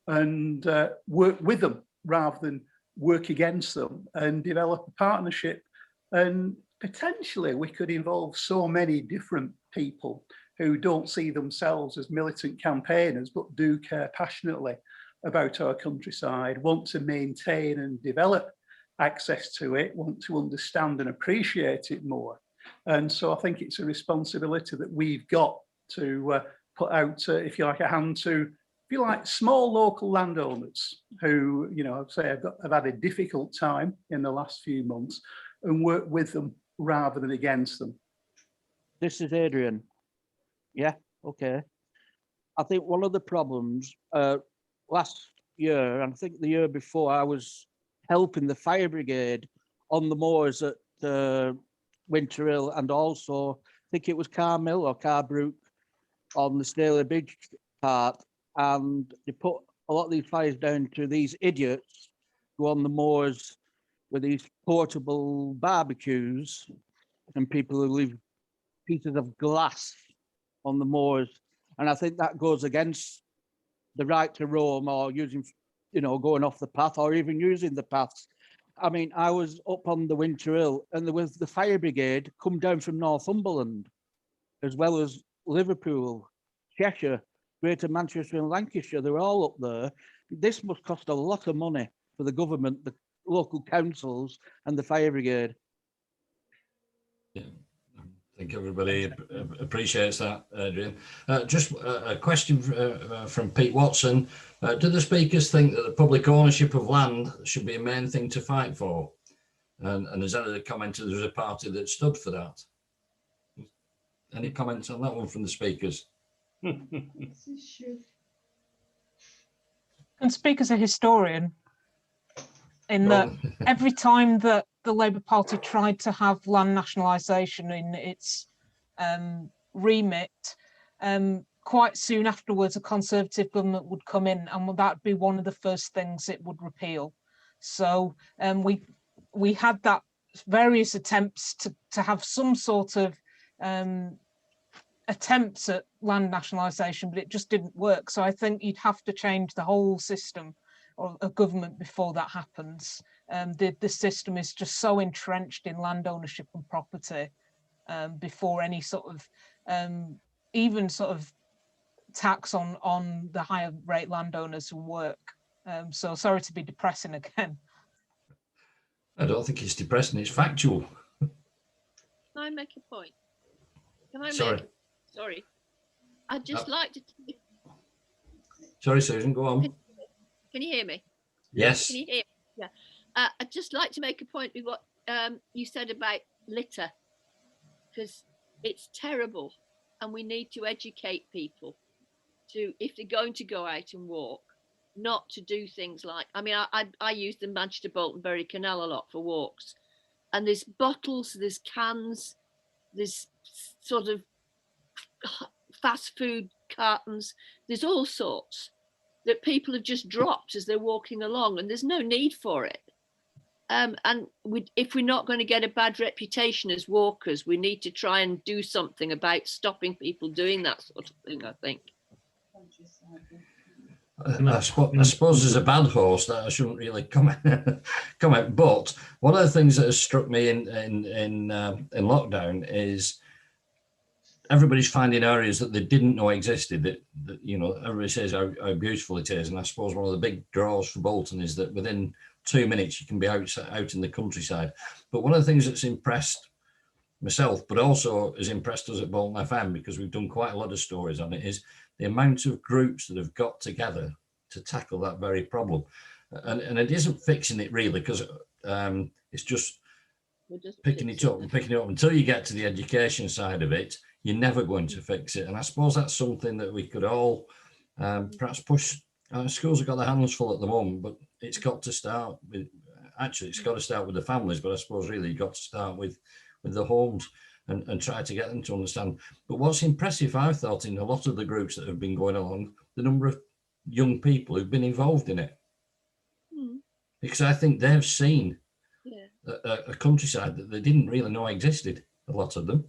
and work with them rather than work against them, and develop a partnership. And potentially we could involve so many different people who don't see themselves as militant campaigners, but do care passionately about our countryside, want to maintain and develop access to it, want to understand and appreciate it more. And so I think it's a responsibility that we've got to put out, if you like, a hand to, if you like, small local landowners who, you know, I'd say have had a difficult time in the last few months, and work with them rather than against them. This is Adrian. Yeah, okay. I think one of the problems last year, and I think the year before, I was helping the fire brigade on the moors at Winter Hill, and also I think it was Carmill or Carbrook on the Staley Bridge part, and they put a lot of these fires down to these idiots who on the moors with these portable barbecues, and people who leave pieces of glass on the moors. And I think that goes against the right to roam, or using, you know, going off the path, or even using the paths. I mean, I was up on the Winter Hill, and there was the fire brigade come down from Northumberland, as well as Liverpool, Cheshire, Greater Manchester and Lancashire. They were all up there. This must cost a lot of money for the government, the local councils and the fire brigade. Yeah, I think everybody appreciates that, Adrian. Just a question from Pete Watson. Do the speakers think that the public ownership of land should be a main thing to fight for? And as another commented, there's a party that stood for that. Any comments on that one from the speakers? And speak as a historian, in Go that on. every time that the Labour Party tried to have land nationalisation in its remit, quite soon afterwards, a Conservative government would come in, and that'd be one of the first things it would repeal. So we had that various attempts to have some sort of attempts at land nationalisation, but it just didn't work. So I think you'd have to change the whole system of government before that happens. The system is just so entrenched in land ownership and property before any sort of even sort of tax on the higher rate landowners will work. So sorry to be depressing again. I don't think it's depressing, it's factual. Can I make a point? Can I Sorry. make? Sorry. I'd just like to. Sorry, Susan, go on. Can you hear me? Yes. Can you hear me? Yeah. I'd just like to make a point with what you said about litter, because it's terrible, and we need to educate people to, if they're going to go out and walk, not to do things like, I mean, I use the Manchester Bolton Bury Canal a lot for walks, and there's bottles, there's cans, there's sort of fast food cartons, there's all sorts that people have just dropped as they're walking along, and there's no need for it. And if we're not going to get a bad reputation as walkers, we need to try and do something about stopping people doing that sort of thing, I think. I suppose as a bad host that I shouldn't really comment. But one of the things that has struck me in lockdown is everybody's finding areas that they didn't know existed. That you know, everybody says how beautiful it is, and I suppose one of the big draws for Bolton is that within 2 minutes you can be out in the countryside. But one of the things that's impressed myself, but also has impressed us at Bolton FM, because we've done quite a lot of stories on it, is the amount of groups that have got together to tackle that very problem. And it isn't fixing it really, because it's just picking it up until you get to the education side of it. You're never going to fix it. And I suppose that's something that we could all perhaps push. Schools have got their hands full at the moment, but it's got to start with, actually it's got to start with the families, but I suppose really you've got to start with the homes and try to get them to understand. But what's impressive, I thought, in a lot of the groups that have been going along, the number of young people who've been involved in it. Because I think they've seen a countryside that they didn't really know existed, a lot of them.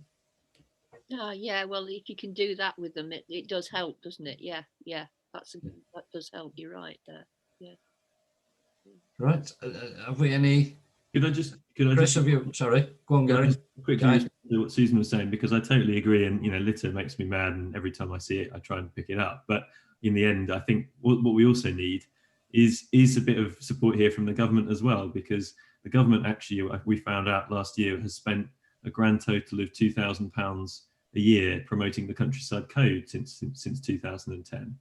Yeah, well, if you can do that with them, it does help, doesn't it? Yeah, that does help. You're right there. Yeah. Right. Have we any? Could I just? Have you? Sorry, go on, Gary. Quickly, what Susan was saying, because I totally agree, and litter makes me mad, and every time I see it, I try and pick it up. But in the end, I think what we also need is a bit of support here from the government as well, because the government actually, we found out last year, has spent a grand total of £2,000 a year promoting the Countryside Code since 2010,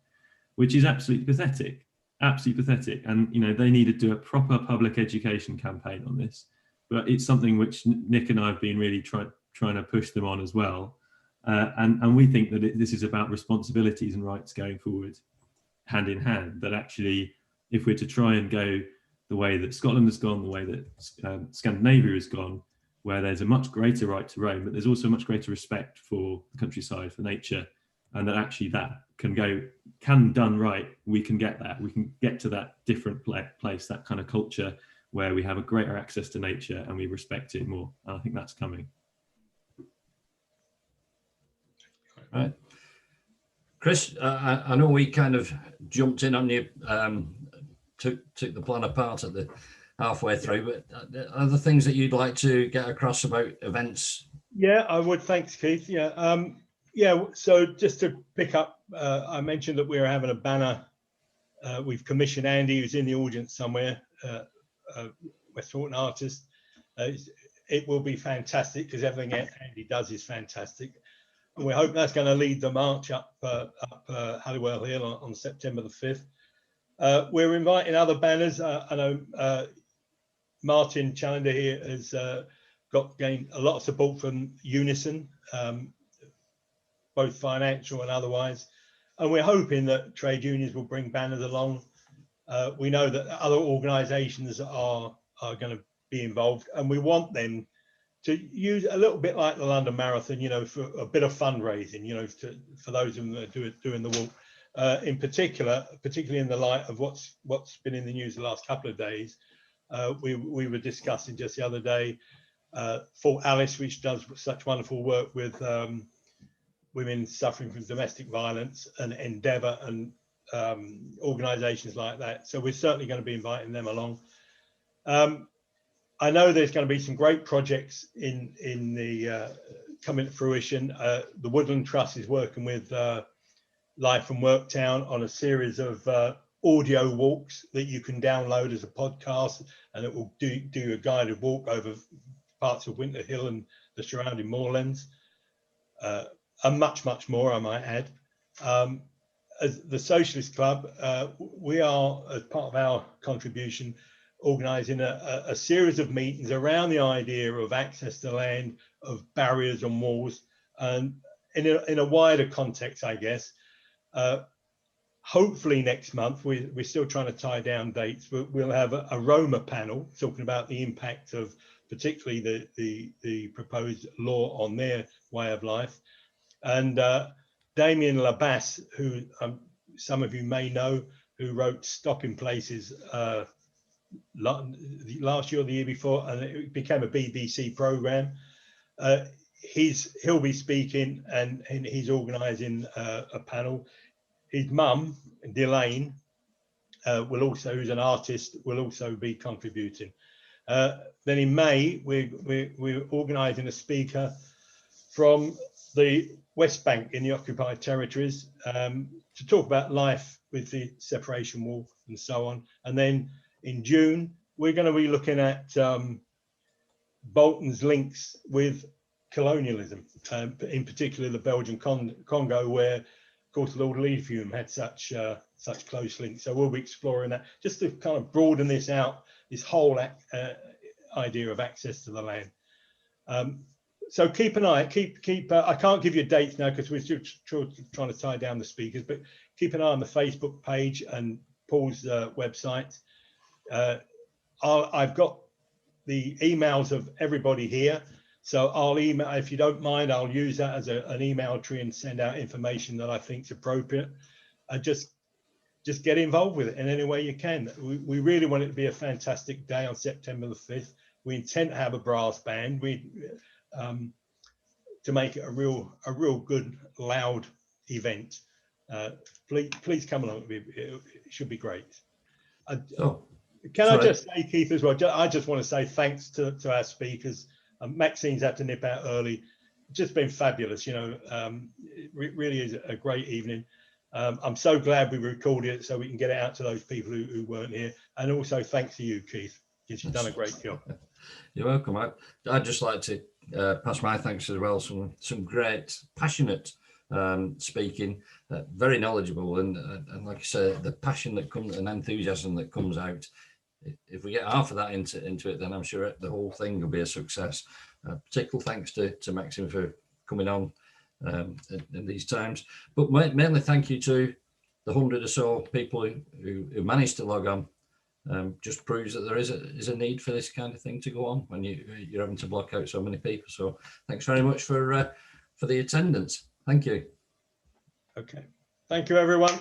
which is absolutely pathetic. Absolutely pathetic. And they need to do a proper public education campaign on this, but it's something which Nick and I have been really trying to push them on as well. And we think that this is about responsibilities and rights going forward, hand in hand. That actually, if we're to try and go the way that Scotland has gone, the way that Scandinavia has gone, where there's a much greater right to roam, but there's also a much greater respect for the countryside, for nature, and that actually that can done right, we can get that. We can get to that different place, that kind of culture where we have a greater access to nature and we respect it more. And I think that's coming. Right. Chris, I know we kind of jumped in on you, took the plan apart at the halfway through, but are there things that you'd like to get across about events? Yeah, I would. Thanks, Keith. Yeah. So just to pick up, I mentioned that we're having a banner. We've commissioned Andy, who's in the audience somewhere, West Horton artist. It will be fantastic because everything Andy does is fantastic. And we hope that's going to lead the march up Halliwell Hill on September the 5th. We're inviting other banners. I know Martin Challenger here has gained a lot of support from Unison, both financial and otherwise. And we're hoping that trade unions will bring banners along. We know that other organisations are going to be involved, and we want them to use a little bit like the London Marathon, you know, for a bit of fundraising, you know, for those of them that are doing the walk. In particular, particularly in the light of what's been in the news the last couple of days, we were discussing just the other day, Fort Alice, which does such wonderful work with women suffering from domestic violence, and Endeavour and organisations like that. So we're certainly going to be inviting them along. I know there's going to be some great projects in the coming to fruition. The Woodland Trust is working with Life and Work Town on a series of audio walks that you can download as a podcast, and it will do a guided walk over parts of Winter Hill and the surrounding moorlands, and much more, I might add. As the Socialist Club, we are, as part of our contribution, organising a series of meetings around the idea of access to land, of barriers and walls, and in a wider context, I guess. Hopefully next month, we're still trying to tie down dates, but we'll have a Roma panel talking about the impact of particularly the proposed law on their way of life. And Damien Labas, who some of you may know, who wrote Stopping Places last year or the year before, and it became a BBC programme. He'll be speaking, and he's organising a panel. His mum, Delane, who's an artist, will also be contributing. Then in May, we're organising a speaker from the West Bank in the occupied territories to talk about life with the separation wall and so on. And then in June, we're going to be looking at Bolton's links with colonialism, in particular the Belgian Congo, where, of course, Lord Leithium had such close links. So we'll be exploring that, just to kind of broaden this out, this whole idea of access to the land. So keep an eye. I can't give you dates now because we're still trying to tie down the speakers, but keep an eye on the Facebook page and Paul's website. I've got the emails of everybody here, so I'll email, if you don't mind, I'll use that as an email tree and send out information that I think is appropriate. Just get involved with it in any way you can. We really want it to be a fantastic day on September the 5th. We intend to have a brass band. To make it a real good, loud event. Please come along. It should be great. Can I just say, Keith, as well? I just want to say thanks to our speakers. Maxine's had to nip out early. It's just been fabulous. You know, it really is a great evening. I'm so glad we recorded it so we can get it out to those people who weren't here. And also thanks to you, Keith, because you've done a great job. You're welcome. I'd just like to pass my thanks as well. Some great, passionate speaking, very knowledgeable, and like I said, the passion that comes and enthusiasm that comes out. If we get half of that into it, then I'm sure the whole thing will be a success. Particular thanks to Maxine for coming on in these times, but mainly thank you to the 100 or so people who managed to log on. Just proves that there is a need for this kind of thing to go on when you're having to block out so many people. So thanks very much for the attendance. Thank you. Okay, thank you, everyone.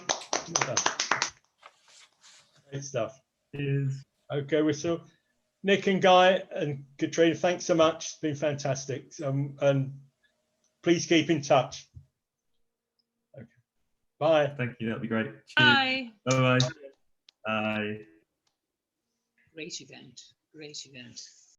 Great stuff. Cheers. Okay, we're still Nick and Guy and Katrina. Thanks so much. It's been fantastic. And please keep in touch. Okay. Bye. Thank you. That'd be great. Cheers. Bye. Bye. Bye. Bye. Great event. Great event.